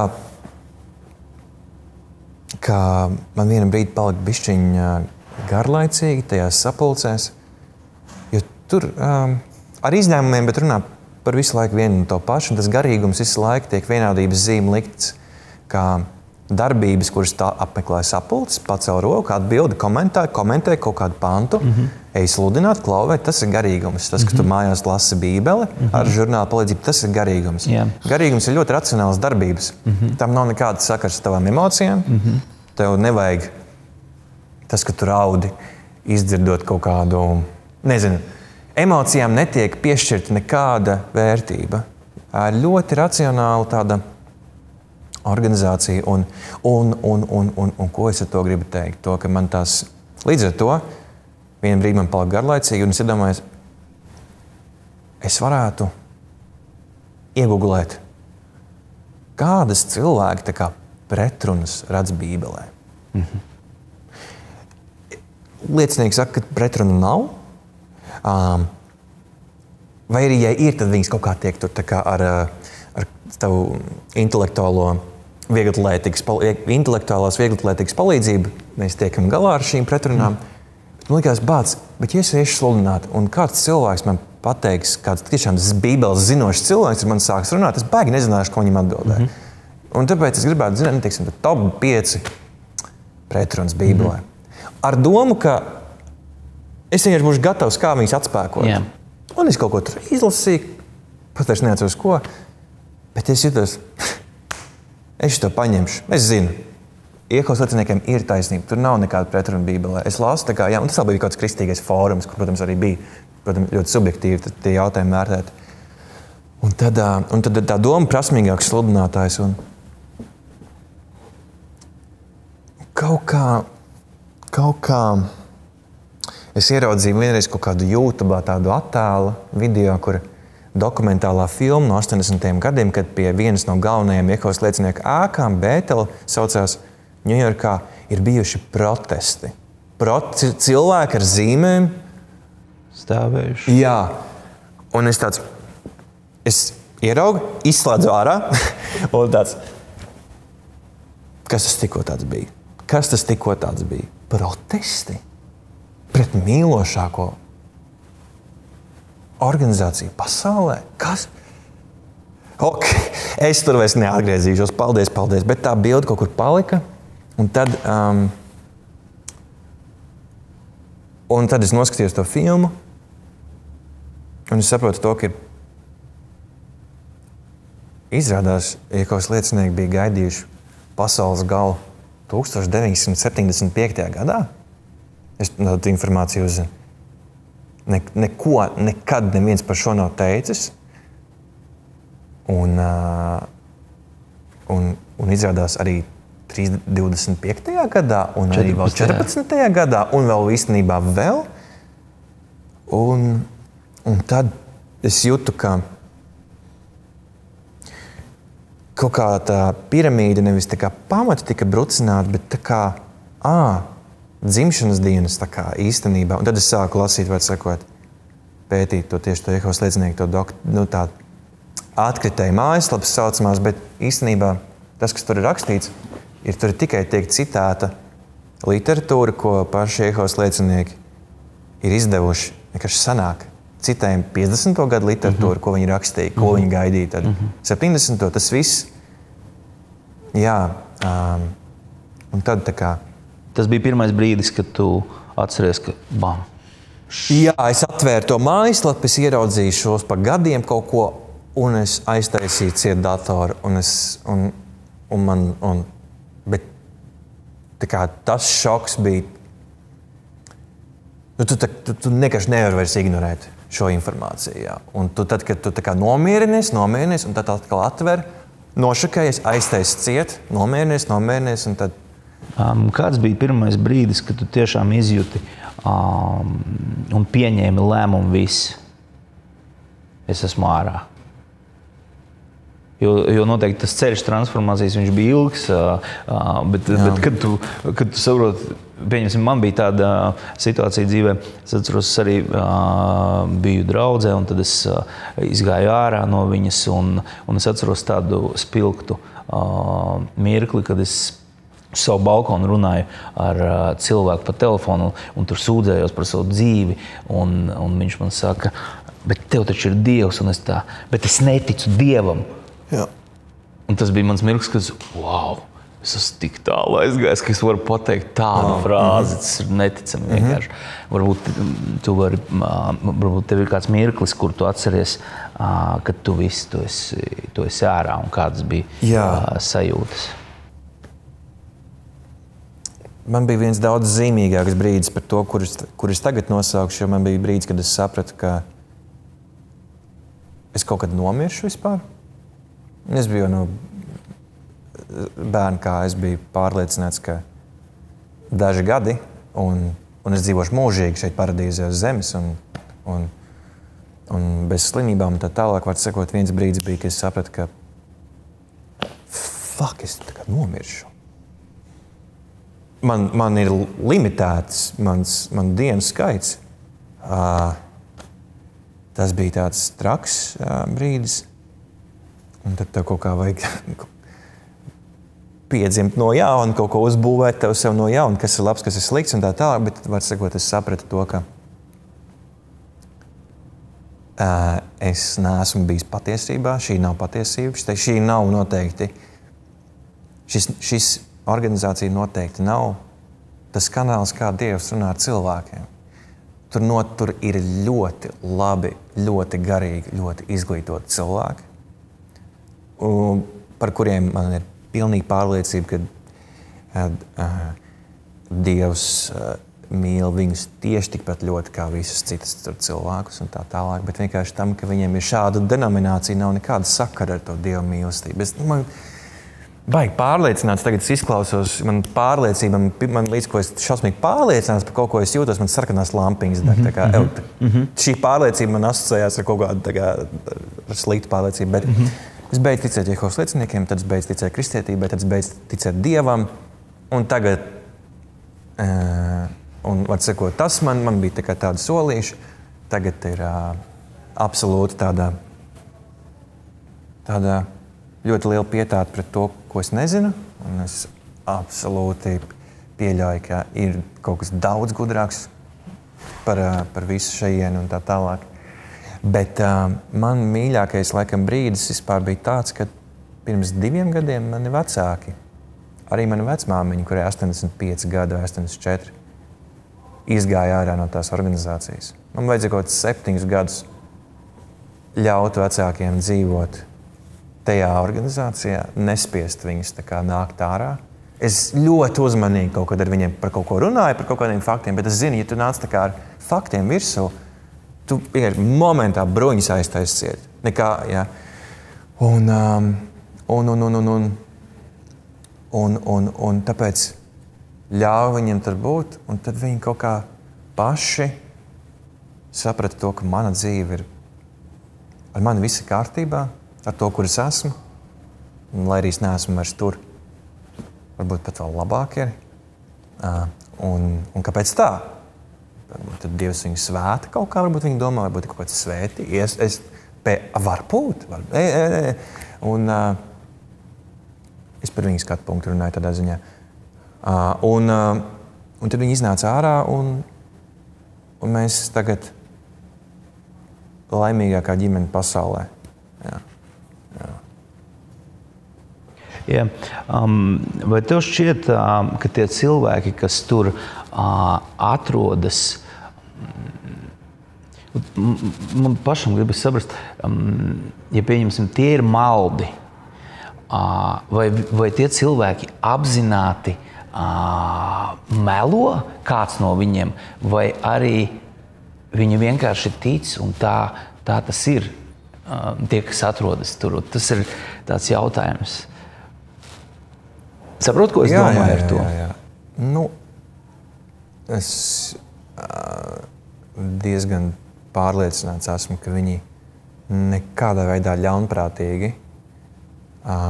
ka man vienu brīdi palika bišķiņ garlaicīgi tajās sapulcēs, jo tur ar izņēmumiem, bet runā par visu laiku vienu un to pašu, un tas garīgums visu laiku tiek vienādības zīme likts, kā darbības, kuras tā apmeklē sapulces, pacēl roku, atbildi, komentē kaut kādu pantu, ej sludināt, klauvēt, tas ir garīgums. Tas, ka tu mājās lasi bībeli ar žurnālu palīdzību, tas ir garīgums. Garīgums ir ļoti racionāls darbības. Tam nav nekāda sakars ar tavām emocijām. Tev nevajag tas, ka tu raudi, izdzirdot kaut kādu, nezinu, emocijām netiek piešķirta nekāda vērtība. Ļoti racionāla tāda organizācija un ko es ar to gribu teikt? To, ka man tās, līdz ar to, vienu brīdi man palika garlaicīgi un es iedomājos, es varētu iegooglēt, kādas cilvēki tā kā pretrunas redz Bībelē. Liecinieki saka, ka pretrunu nav. Vai arī, ja ir, tad viņas kaut kā tiek tur tā kā ar tavu intelektuālās vieglatlētikas palīdzību mēs tiekam galā ar šīm pretrunām. Man likās, bet ja es iešu sludināt, un kāds cilvēks man pateiks, kāds tiešām Bībeles zinošs cilvēks man sāks runāt, es baigi nezināšu, ko viņam atbildē. Un tāpēc es gribētu zināt, teiksim, top 5 pretrunas Bībelē. Ar domu, ka es vienkārši būšu gatavs, kā viņas atspēkot. Un es kaut ko tur izlasīju, pat vairs neatceros ko. Bet es jūtos, es to paņemšu. Es zinu, Jehovas lieciniekiem ir taisnība. Tur nav nekāda pretruna Bībelē. Es lasu, tā kā, un tas vēl bija kāds kristīgais fórums, kur, protams, arī bija ļoti subjektīvi tie jautājumi vērtēti. Un tad tā doma prasmīgāks sludinātājs. Un kaut kā es ieraudzīju vienreiz kaut kādu YouTube tādu attēlu video, kur dokumentālā filma no 80. gadiem, kad pie vienas no galvenajiem Jehovas liecinieku ēkām, Bētela saucās Ņujorkā, ir bijuši protesti. Cilvēki ar zīmēm stāvējuši. Jā, un es ieraugu, izslēdzu ārā, un kas tas tikko tāds bija? Protesti pret mīlošāko organizāciju pasaulē? Kas? Ok, es tur vairs neatgriezīšos, paldies, bet tā bilde kaut kur palika, un tad es noskatījos to filmu, un es saprotu to, ka izrādās, Jehovas liecinieki bija gaidījuši pasaules galu 1975. gadā. Es tādu informāciju uzzinu. Neko, nekad neviens par šo nav teicis. Un izrādās arī 25. gadā, un arī vēl 14. gadā, un vēl īstenībā vēl. Un tad es jūtu, ka kaut kā tā piramīda nevis tā kā pamati tika brucināta, bet tā kā dzimšanas dienas tā kā īstenībā. Un tad es sāku lasīt, vai sakot, pētīt to tieši to Jehovas liecinieku, tā atkritēju mājaslapas saucamās, bet īstenībā tas, kas tur ir rakstīts, tur tikai tiek citēta literatūra, ko paši Jehovas liecinieki ir izdevuši, vienkārši sanāk. Citējam 50. gadu literatūru, ko viņi rakstīja, ko viņi gaidīja. Tad 70. tas viss. Jā. Un tad tā kā... Tas bija pirmais brīdis, kad tu atceries, ka bam. Jā, es atvēru to mājaslapu, es ieraudzīju šos pa gadiem kaut ko, un es aiztaisīju ciet datoru, bet tā kā tas šoks bija... Tu vienkārši nevari vairs ignorēt šo informāciju. Jā. Un tad, kad tu tā kā nomierinies, un tad atkal atver, nošakējies, aiztaisi ciet, nomierinies, un tad... Kāds bija pirmais brīdis, kad tu tiešām izjuti un pieņēmi lēmumu viss? Es esmu ārā. Jo noteikti tas ceļš transformācijas viņš bija ilgs, bet kad tu saproti, pieņemsim, man bija tāda situācija dzīvē, es atceros, es arī biju draudzē, un tad es izgāju ārā no viņas, un es atceros tādu spilgtu mirkli, kad es uz savu balkonu runāju ar cilvēku pa telefonu un tur sūdzējos par savu dzīvi, un viņš man saka, bet tev taču ir Dievs, un es tā, bet es neticu Dievam. Jā. Un tas bija mans mirklis, ka es esmu tik tālu aizgājis, ka es varu pateikt tādu frāzi, tas ir neticami vienkārši. Varbūt tev ir kāds mirklis, kur tu atceries, ka tu esi ārā, un kādas bija sajūtas. Man bija viens daudz zīmīgāks brīdis par to, kur es tagad nosaukšu, jo man bija brīdis, kad es sapratu, ka es kaut kad nomiršu vispār. Es biju no bērna, kā es biju pārliecināts, ka daži gadi, un es dzīvošu mūžīgi šeit paradīzē uz zemes, un bez slimībām un tā tālāk, var sakot, viens brīdis bija, kad es sapratu, ka es tagad nomiršu. Man ir limitēts man dienu skaits. Tas bija tāds traks brīdis. Un tad tev kaut kā vajag piedzimt no jauna, kaut ko uzbūvēt tev sev no jauna, kas ir labs, kas ir slikts un tā tālāk. Bet, var sakot, es sapratu to, ka es neesmu bijis patiesībā. Šī nav patiesība. Šī nav noteikti. Šis organizācija noteikti nav tas kanāls, kā Dievs runā ar cilvēkiem. Tur ir ļoti labi, ļoti garīgi, ļoti izglītoti cilvēki, par kuriem man ir pilnīga pārliecība, ka Dievs mīl viņus tieši tikpat ļoti kā visus citus cilvēkus un tā tālāk, bet vienkārši tam, ka viņiem ir šāda denominācija, nav nekāda sakara ar to Dievu mīlestību. Man baigi pārliecināts, tagad es izklausos, man pārliecība, man līdz ko es šausmīgi pārliecināts par kaut ko es jūtos, man sarkanās lampiņas deg. Šī pārliecība man asociējās ar kaut kādu ar sliktu pārliecību, bet es beidzu ticēt Jehovas lieciniekiem, tad es beidzu ticēt kristietībai, tad es beidzu ticēt Dievam, un tagad, un var sakot, tas man bija tāda solīša, tagad ir absolūti tāda ļoti liela pietāta pret to, ko es nezinu, un es absolūti pieļauju, ka ir kaut kas daudz gudrāks par visu šajienu un tā tālāk. Bet man mīļākais laikam brīdis vispār bija tāds, ka pirms 2 gadiem mani vecāki, arī mani vecmāmiņa, kurai 85 gadi vai 84, izgāja ārā no tās organizācijas. Man vajadzēja kaut 7 gadus ļaut vecākiem dzīvot tajā organizācijā, nespiest viņus tā kā nākt ārā. Es ļoti uzmanīgi kaut kad ar viņiem par kaut ko runāju, par kaut kādiem faktiem, bet es zinu, ja tu nāc tā kā ar faktiem virsū, tu vienkārši momentā bruņas aiztaisiet. Nekā, jā. Un tāpēc ļauj viņiem tur būt, un tad viņi kaut kā paši saprata to, ka mana dzīve ir ar mani viss kārtībā, ar to, kur es esmu, un lai arī es neesmu vairs tur, varbūt pat vēl labāk ir. Un kāpēc tā? Tad Dievs viņu svēta kaut kā, varbūt viņi domā, varbūt ir kaut kāds svēti. Varbūt. Un es par viņu skatu punktu runāju tādā ziņā. Un tad viņi iznāca ārā, un mēs tagad laimīgākā ģimene pasaulē. Jā. Ja, vai tev šķiet, ka tie cilvēki, kas tur atrodas, man pašam gribas saprast, ja pieņemsim, tie ir maldi, vai tie cilvēki apzināti melo kāds no viņiem, vai arī viņi vienkārši tic un tā tas ir, tie, kas atrodas tur. Tas ir tāds jautājums. Saprot, ko es domāju ar to? Jā. Nu, es diezgan pārliecināts esmu, ka viņi nekādā veidā ļaunprātīgi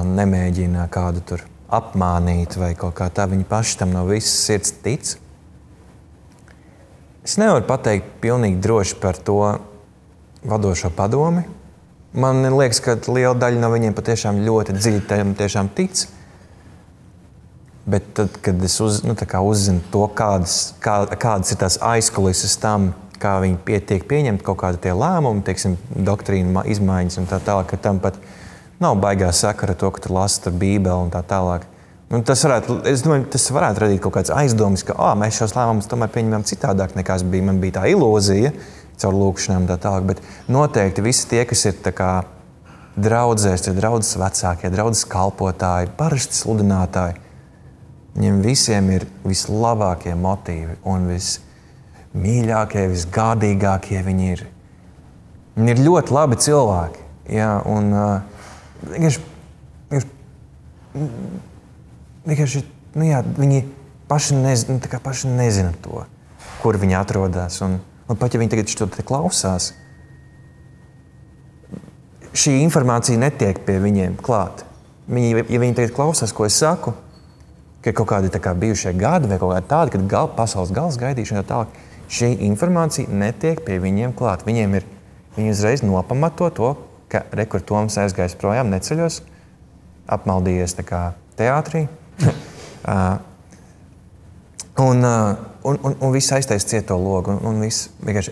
nemēģina kādu tur apmānīt vai kaut kā tā. Viņi paši tam no visas sirds tic. Es nevaru pateikt pilnīgi droši par to vadošo padomi. Man liekas, ka liela daļa no viņiem patiešām ļoti dziļi tam tiešām tic. Bet tad, kad es uzzinu to, kādas ir tās aizkulises tam, kā viņi tiek pieņemt kaut kādi tie lēmumi, teiksim, doktrīnu izmaiņas un tā tālāk, ka tam pat nav baigā sakara to, ka tu lasi tur Bībeli un tā tālāk. Un es domāju, tas varētu radīt kaut kāds aizdomas, ka mēs šos lēmumus tomēr pieņemam citādāk nekā man bija tā ilūzija caur lūkšanām un tā tālāk. Bet noteikti visi tie, kas ir tā kā draudzēs, tie draudzes vecākie, draudzes kalpotāji, parasti sludinātāji, viņiem visiem ir vislabākie motīvi un vismīļākie, visgādīgākie viņi ir. Viņi ir ļoti labi cilvēki. Jā, un vienkārši viņi paši nezina to, kur viņi atrodas. Un pat ja viņi tagad šo te klausās, šī informācija netiek pie viņiem klāt. Ja viņi tagad klausās, ko es saku, ka kaut kādi bijušie gadi vai kaut kādi tādi, kad pasaules gals gaidīšana tālāk, šī informācija netiek pie viņiem klāt. Viņi uzreiz nopamato to, ka kur Toms aizgājis projām neceļos, apmaldījies teātrī. Un viss aiztais cieto logu.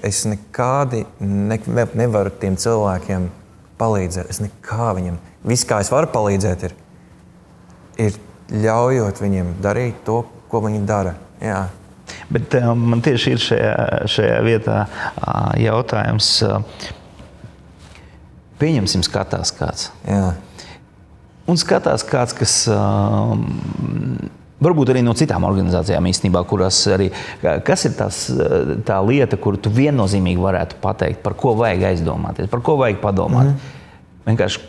Es nekādi nevaru tiem cilvēkiem palīdzēt. Es nekā viņam. Viss, kā es varu palīdzēt, ir ļaujot viņiem darīt to, ko viņi dara. Jā. Bet man tieši ir šajā vietā jautājums. Pieņemsim, skatās kāds. Jā. Un skatās kāds, kas Varbūt arī no citām organizācijām īstenībā, kurās arī, kas ir tā lieta, kuru tu viennozīmīgi varētu pateikt, par ko vajag aizdomāties, par ko vajag padomāt. Vienkārši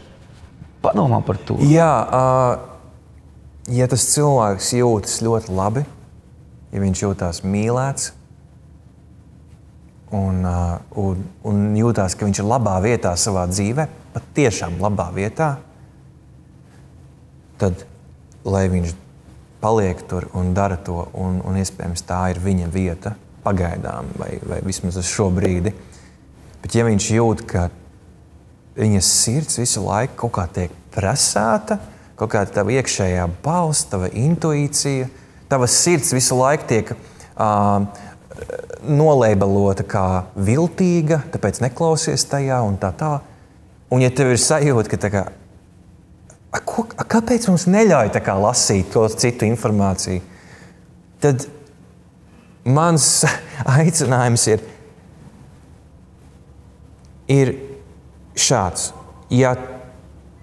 padomā par to. Jā, ja tas cilvēks jūtas ļoti labi, ja viņš jūtās mīlēts un jūtās, ka viņš ir labā vietā savā dzīvē, pat tiešām labā vietā, tad, lai viņš paliek tur un dara to, un iespējams tā ir viņa vieta pagaidām, vai vismaz uz šo brīdi. Bet ja viņš jūt, ka viņas sirds visu laiku kaut kā tiek presēta, kaut kā tava iekšējā balss, tava intuīcija, tava sirds visu laiku tiek nolēbalota kā viltīga, tāpēc neklausies tajā un tā. Un ja tev ir sajūta, ka tā kā kāpēc mums neļauj tā kā lasīt to citu informāciju? Tad mans aicinājums ir šāds. Ja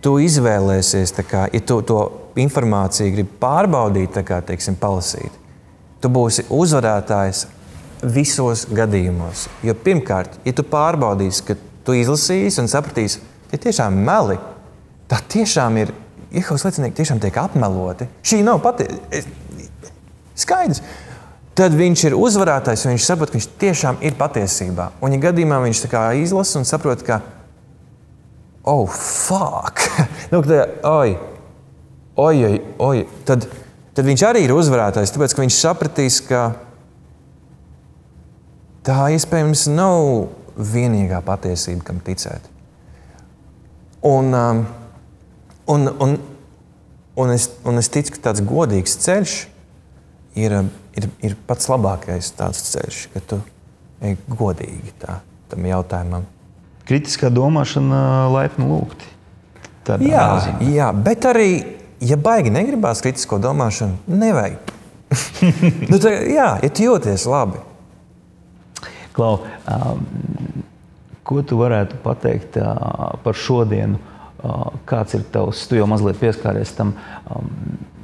tu izvēlēsies, ja tu to informāciju gribi pārbaudīt, teiksim, palasīt, tu būsi uzvarētājs visos gadījumos. Jo pirmkārt, ja tu pārbaudīsi, ka tu izlasīsi un sapratīsi, ja tiešām meli, tā tiešām ir, Jehovas liecinieki tiešām tiek apmeloti. Šī nav skaidrs. Tad viņš ir uzvarētājs, un viņš saprot, ka viņš tiešām ir patiesībā. Un ja gadījumā viņš tā kā izlasa un saprot, ka oh, fuck! Tad viņš arī ir uzvarētājs, tāpēc, ka viņš sapratīs, ka tā iespējams nav vienīgā patiesība, kam ticēt. Un es ticu, ka tāds godīgs ceļš ir pats labākais tāds ceļš, ka tu ej godīgi tam jautājumam. Kritiskā domāšana laipni lūgti. Jā, bet arī, ja baigi negribās kritisko domāšanu, nevajag. Ja tu jūties labi. Klau, ko tu varētu pateikt par šodienu? Kāds ir tavs, tu jau mazliet pieskāries tam,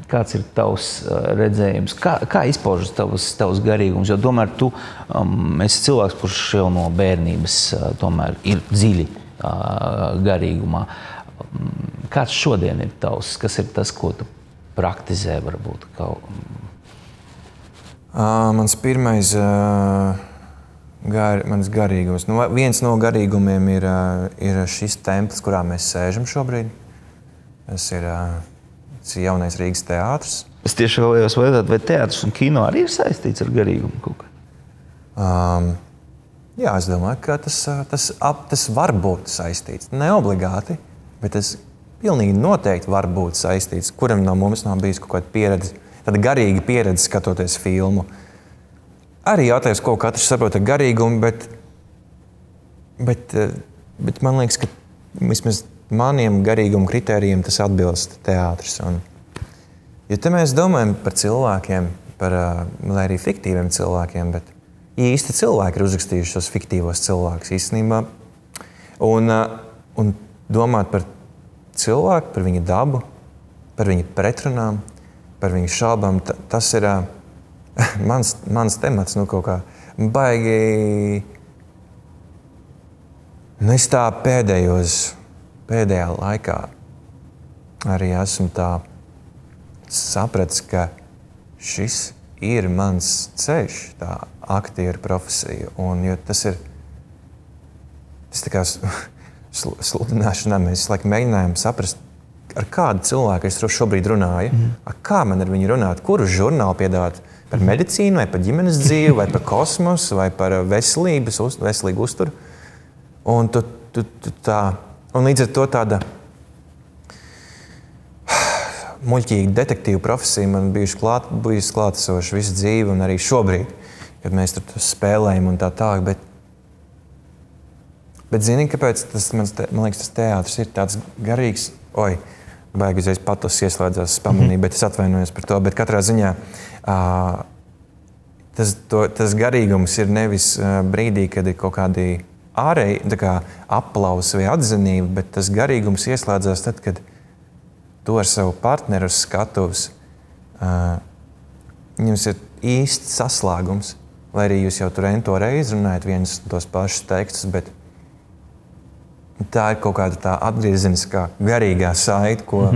kāds ir tavs redzējums, kā izpaužas tavs garīgums, jo tomēr tu esi cilvēks, kurš jau no bērnības tomēr ir dziļi garīgumā. Kāds šodien ir tavs, kas ir tas, ko tu praktizē varbūt? Mans pirmais mans garīgums. Viens no garīgumiem ir šis templis, kurā mēs sēžam šobrīd. Tas ir jaunais Rīgas teātrs. Es tieši vēlējos vaicāt, vai teātrs un kino arī ir saistīts ar garīgumu kaut kā? Jā, es domāju, ka tas var būt saistīts. Ne obligāti, bet tas pilnīgi noteikti var būt saistīts. Kuram no mums nav bijis kaut kāda pieredze, tāda garīga pieredze skatoties filmu. Arī jautājums, ko katrs saprot ar garīgumu, bet man liekas, ka vismaz maniem garīguma kritērijiem tas atbilst teātris. Jo te mēs domājam par cilvēkiem, lai arī fiktīviem cilvēkiem, bet īsti cilvēki ir uzrakstījuši šos fiktīvos cilvēkus īstenībā. Un domāt par cilvēku, par viņa dabu, par viņa pretrunām, par viņa šaubām, tas ir mans temats, kaut kā baigi. Es tā pēdējā laikā arī esmu tā sapratis, ka šis ir mans ceļš, tā aktieru profesija. Un jo tas tā kā sludināšanā mēs mēģinājām saprast, ar kādu cilvēku es šobrīd runāju, kā man ar viņu runāt, kuru žurnālu piedāvāt. Par medicīnu, vai par ģimenes dzīvi, vai par kosmosu, vai par veselīgu uzturu. Un līdz ar to tāda muļķīga detektīva profesija man bijusi klātesoša visu dzīvi un arī šobrīd, kad mēs tur spēlējam un tā tālāk. Bet zini, kāpēc man liekas, tas teātris ir tāds garīgs? Baigi uzreiz patos ieslēdzās pamanī, bet es atvainojos par to. Bet katrā ziņā tas garīgums ir nevis brīdī, kad ir kaut kādi ārēji aplausi vai atzinība, bet tas garīgums ieslēdzās tad, kad tu ar savu partneru uz skatuves jums ir īsts saslēgums, lai arī jūs jau tur ento reizi runājat vienus tos pašus tekstus, bet tā ir kaut kāda tā atgriezeniskā garīgā saite, ko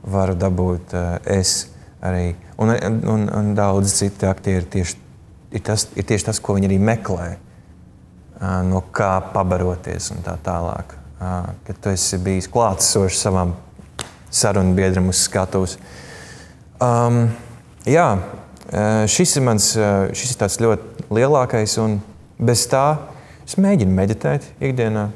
varu dabūt es arī. Un daudz citi aktieri ir tieši tas, ko viņi arī meklē, no kā pabaroties un tā tālāk. Kad tu esi bijis klātesošs savam sarunu biedram uz skatuves. Šis ir tāds ļoti lielākais, un bez tā es mēģinu meditēt ikdienā,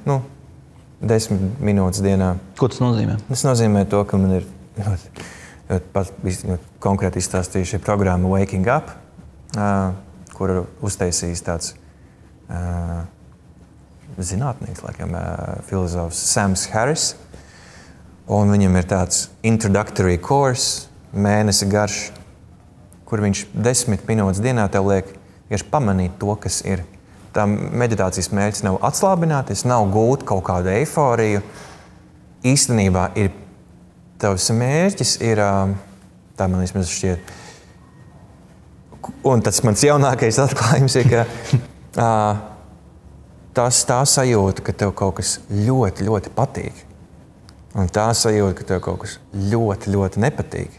10 minūtes dienā. Ko tas nozīmē? Tas nozīmē to, ka man ir ļoti konkrēti izstāstījuši programma Waking Up, kuru uztaisījis tāds zinātnieks, laikam, filozofs Sams Harris. Un viņam ir tāds introductory course, mēnesi garš, kur viņš 10 minūtes dienā tev liek vienkārši pamanīt to, kas ir. Tā meditācijas mērķis nav atslābināties, nav gūt kaut kādu eiforiju. Īstenībā ir tavs mērķis, tā man vismaz šķiet, un tas mans jaunākais atklājums ir, ka tā sajūta, ka tev kaut kas ļoti, ļoti patīk. Un tā sajūta, ka tev kaut kas ļoti, ļoti nepatīk.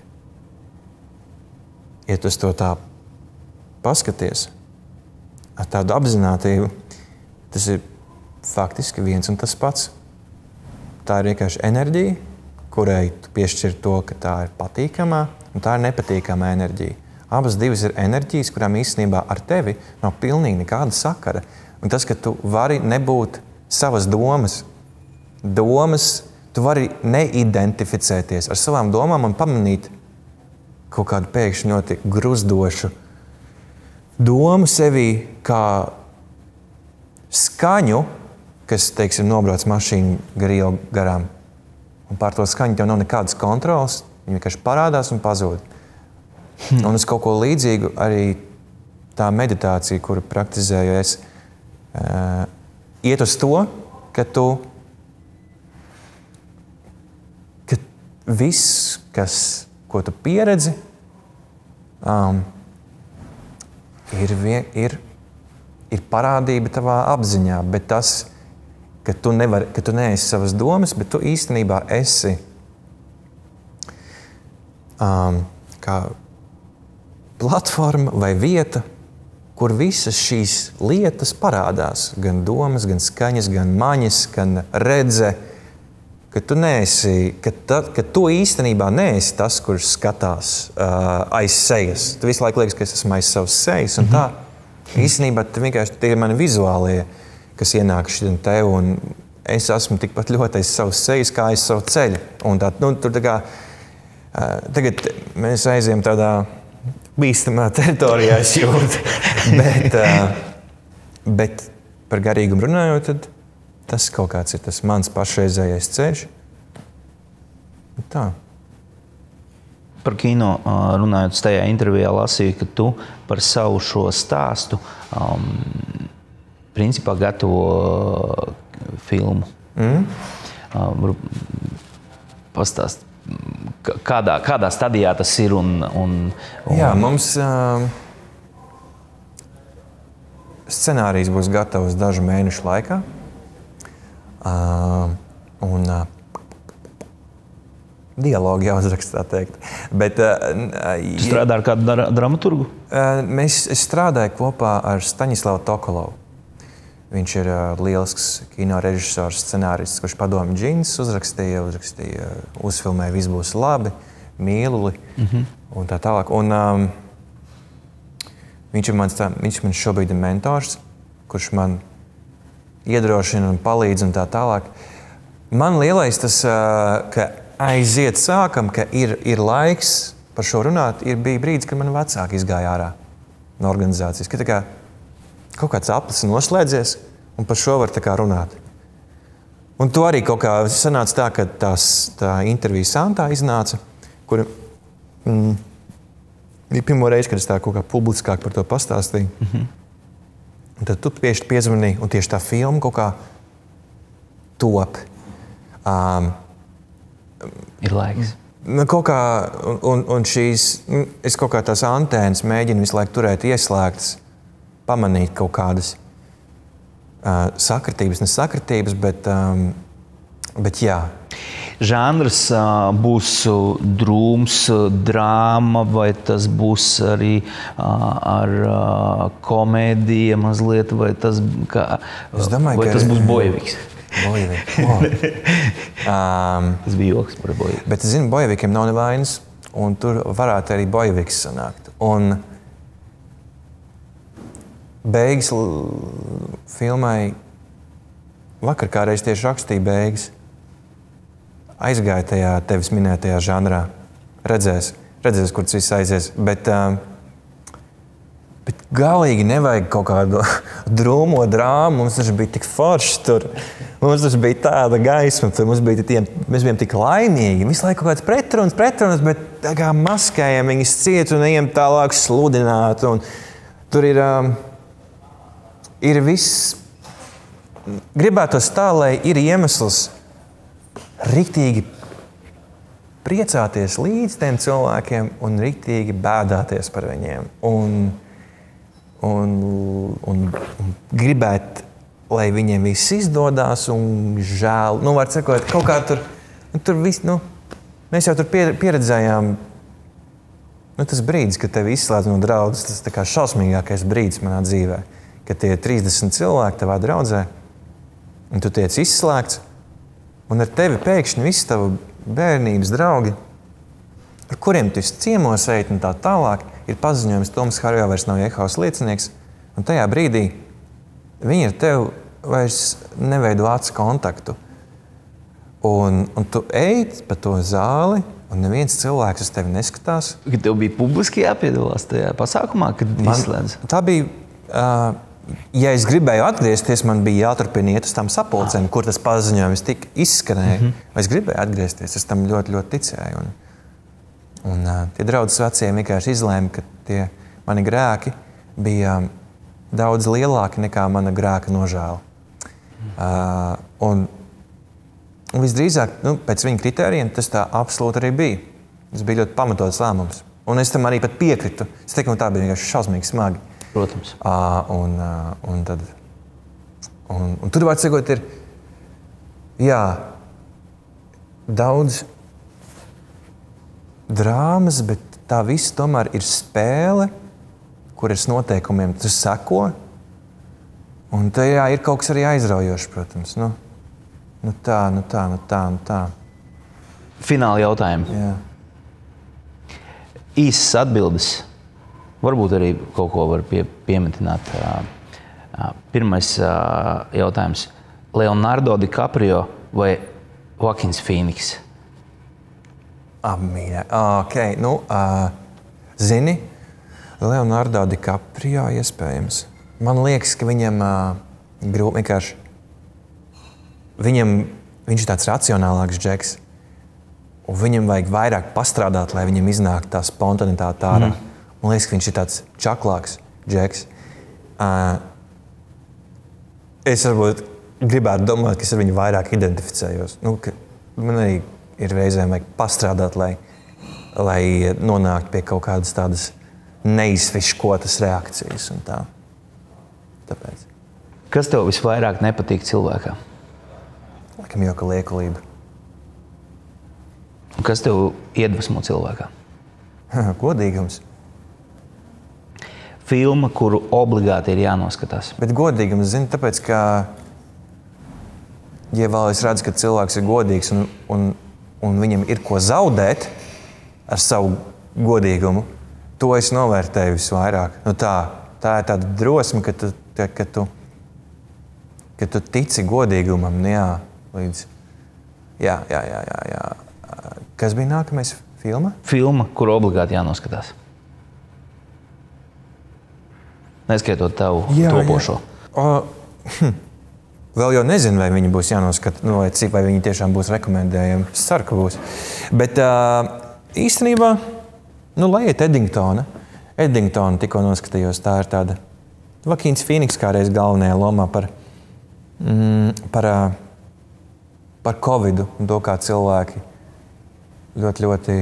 Ja tu uz to tā paskaties, ar tādu apzinātību, tas ir faktiski viens un tas pats. Tā ir vienkārši enerģija, kurai tu piešķir to, ka tā ir patīkamā, un tā ir nepatīkamā enerģija. Abas divas ir enerģijas, kurām īstenībā ar tevi nav pilnīgi nekāda sakara. Un tas, ka tu vari nebūt savas domas, tu vari neidentificēties ar savām domām un pamanīt kaut kādu pēkšņi ļoti gruzdošu domu sevī kā skaņu, kas, teiksim, nobrauc mašīnu garām. Un pār to skaņu tev nav nekādas kontrolas, viņa vienkārši parādās un pazūd. Un uz kaut ko līdzīgu arī tā meditācija, kuru praktizēju es, iet uz to, ka viss, ko tu pieredzi, ir parādība tavā apziņā, bet tas, ka tu neesi savas domas, bet tu īstenībā esi kā platforma vai vieta, kur visas šīs lietas parādās. Gan domas, gan skaņas, gan maņas, gan redze. Ka tu īstenībā neesi tas, kurš skatās aiz sejas. Tu visu laiku liekas, ka es esmu aiz savas sejas. Un tā īstenībā tie ir mani vizuālie, kas ienāk šitien tev. Un es esmu tikpat ļoti aiz savas sejas, kā aiz savu ceļu. Un tur tagad mēs aizējam tādā bīstamā teritorijā, es jūtu. Bet par garīgumu runājot, tad tas kaut kāds ir tas mans pašreizējais ceļš. Tā. Par kino runājot, tajā intervijā lasīju, ka tu par savu šo stāstu principā gatavo filmu. Pastāst, kādā stadijā tas ir un... Jā, mums scenārijs būs gatavs dažu mēnešu laikā. Dialogu jāuzraksta, tā teikt. Bet, tu strādā ar kādu dramaturgu? Es strādāju kopā ar Staņislavu Tokolovu. Viņš ir lielisks kino režisors, scenārists, kurš Padomju džins uzrakstīja, uzfilmēja Viss būs labi, Mīluli un tā tālāk. Un, viņš man šobrīd ir mentors, kurš man iedrošina un palīdz un tā tālāk. Man lielais tas, ka aiziet sākam, ka ir laiks par šo runāt, bija brīdis, kad man vecāki izgāja ārā no organizācijas. Ka kaut kāds aplis noslēdzies un par šo var runāt. Un to arī kaut kā sanāca tā, ka tā intervija Santā iznāca, kur bija pirmo reizi, kad es tā kaut kā publiskāk par to pastāstīju. Un tad tu piezvanīji, un tieši tā filma kaut kā top. Ir laiks. Nu, kaut kā, un šīs, es kaut kā tās antēnas mēģinu visu laiku turēt ieslēgtas, pamanīt kaut kādas sakritības, nesakritības, bet jā. Žanrs būs drūms, drāma, vai tas būs arī ar komēdiju mazliet, vai tas, tas būs bojevīgs? Tas bija joks par bojeviku. Bet es zinu, bojevikiem nav nevainas, un tur varētu arī bojeviks sanākt. Un beigas filmai vakar kādreiz tieši rakstīja beigas. Aizgāja tajā tevis minētajā žanrā. Redzēs, kur tas viss aizies. Bet galīgi nevajag kaut kādu drūmo drāmu. Mums taču bija tik forši tur. Mums taču bija tāda gaisma. Mēs bijām tik laimīgi. Visu laiku kaut kāds pretrunas, bet tā kā maskējam viņas ciet un ejam tālāk sludināt. Un tur ir viss. Gribētos tā, lai ir iemesls riktīgi priecāties līdz tiem cilvēkiem un riktīgi bēdāties par viņiem. Un gribēt, lai viņiem viss izdodās un žēl. Nu, var sakot, kaut kā tur viss, mēs jau tur pieredzējām, tas brīdis, kad tevi izslēdz no draudzes, tas tā kā šausmīgākais brīdis manā dzīvē, kad tie 30 cilvēki tavā draudzē, un tu tiec izslēgts, un ar tevi pēkšņi visi tavu bērnības draugi, ar kuriem tu esi ciemos eit un tā tālāk, ir paziņojums, Toms Harjo vairs nav Jehovas liecinieks, un tajā brīdī viņi ar tevi vairs neveido acu kontaktu. Un tu ej pa to zāli, un neviens cilvēks uz tevi neskatās. Kad tev bija publiski jāpiedalās tajā pasākumā, kad izslēdz? Tā bija... Ja es gribēju atgriezties, man bija jāturpina iet uz tām sapulcēm, kur tas paziņojums tik izskanēja. Es gribēju atgriezties, es tam ļoti, ļoti ticēju. Un tie draudzes vecie vienkārši izlēma, ka tie mani grēki bija daudz lielāki nekā mana grēka nožēla. Un visdrīzāk, pēc viņa kritērijiem, tas tā absolūti arī bija. Tas bija ļoti pamatots lēmums. Un es tam arī pat piekritu. Es teiktu, tā bija vienkārši šausmīgi smagi. Protams. Un tur var sakot ir, jā, daudz drāmas, bet tā viss tomēr ir spēle, kuras noteikumiem tu seko, un tajā ir kaut kas arī aizraujošs, protams. Tā. Fināli jautājumi. Jā. Īsas atbildes. Varbūt arī kaut ko var piemetināt. Pirmais jautājums. Leonardo DiCaprio vai Joaquins Phoenix? Mīļā. Okay. Zini, Leonardo DiCaprio iespējams. Man liekas, ka viņam vienkārši... Viņš ir tāds racionālāks džeks. Un viņam vajag vairāk pastrādāt, lai viņam iznāk tā spontanitāte ārā. Man liekas, ka viņš ir tāds čaklāks džeks. Es varbūt gribētu domāt, ka es ar viņu vairāk identificējos. Man arī ir reizēm vajag pastrādāt, lai nonāktu pie kaut kādas tādas neizfiškotas reakcijas un tā. Tāpēc. Kas tev visvairāk nepatīk cilvēkā? Laikam jau, ka liekulība. Un kas tev iedvesmo cilvēkā? Godīgums. Filma, kuru obligāti ir jānoskatās. Bet godīgums, zini, tāpēc, ka ja vēl es redzu, ka cilvēks ir godīgs un viņam ir ko zaudēt ar savu godīgumu, to es novērtēju visvairāk. Tā ir tāda drosme, ka tu tici godīgumam. Jā. Kas bija nākamais filma? Filma, kuru obligāti jānoskatās. Neskaitot tavu topošo. Vēl jau nezinu, vai viņi būs jānoskata, vai viņi tiešām būs rekomendējami. Es ceru, ka būs. Bet īstenībā, lai iet Eddingtona. Eddingtona tikko noskatījos, tā ir tāda Joaquins Phoenix kādreiz galvenajā lomā par Covidu un to, kā cilvēki ļoti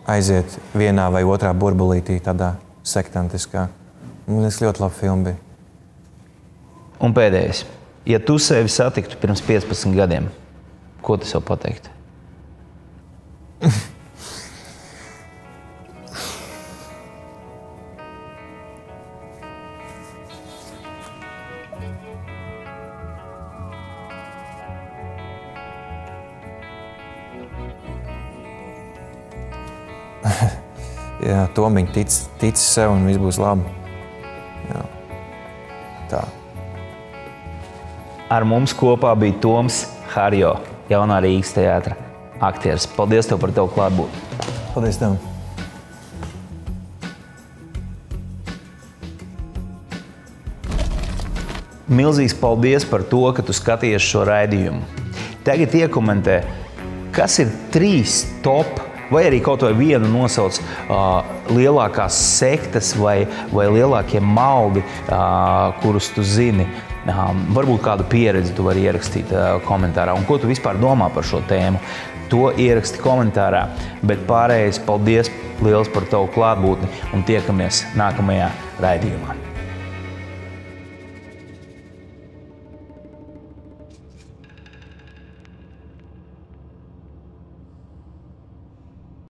aiziet vienā vai otrā burbulītī, tādā sektantiskā. Man liekas, ļoti laba filma bija. Un pēdējais. Ja tu sevi satiktu pirms 15 gadiem, ko tu sev pateiktu? Jā, Tomiņ, tic sev un viss būs labi. Jā. Tā. Ar mums kopā bija Toms Harjo, Jaunā Rīgas teātra aktieris. Paldies tev par tavu klātbūtni. Paldies tev. Milzīgs paldies par to, ka tu skaties šo raidījumu. Tagad iekomentē, kas ir 3 top vai arī kaut vai vienu nosauc lielākās sektas vai lielākie maldi, kurus tu zini. Varbūt kādu pieredzi tu vari ierakstīt komentārā. Un ko tu vispār domā par šo tēmu? To ieraksti komentārā. Bet pārējais paldies liels par tavu klātbūtni un tiekamies nākamajā raidījumā.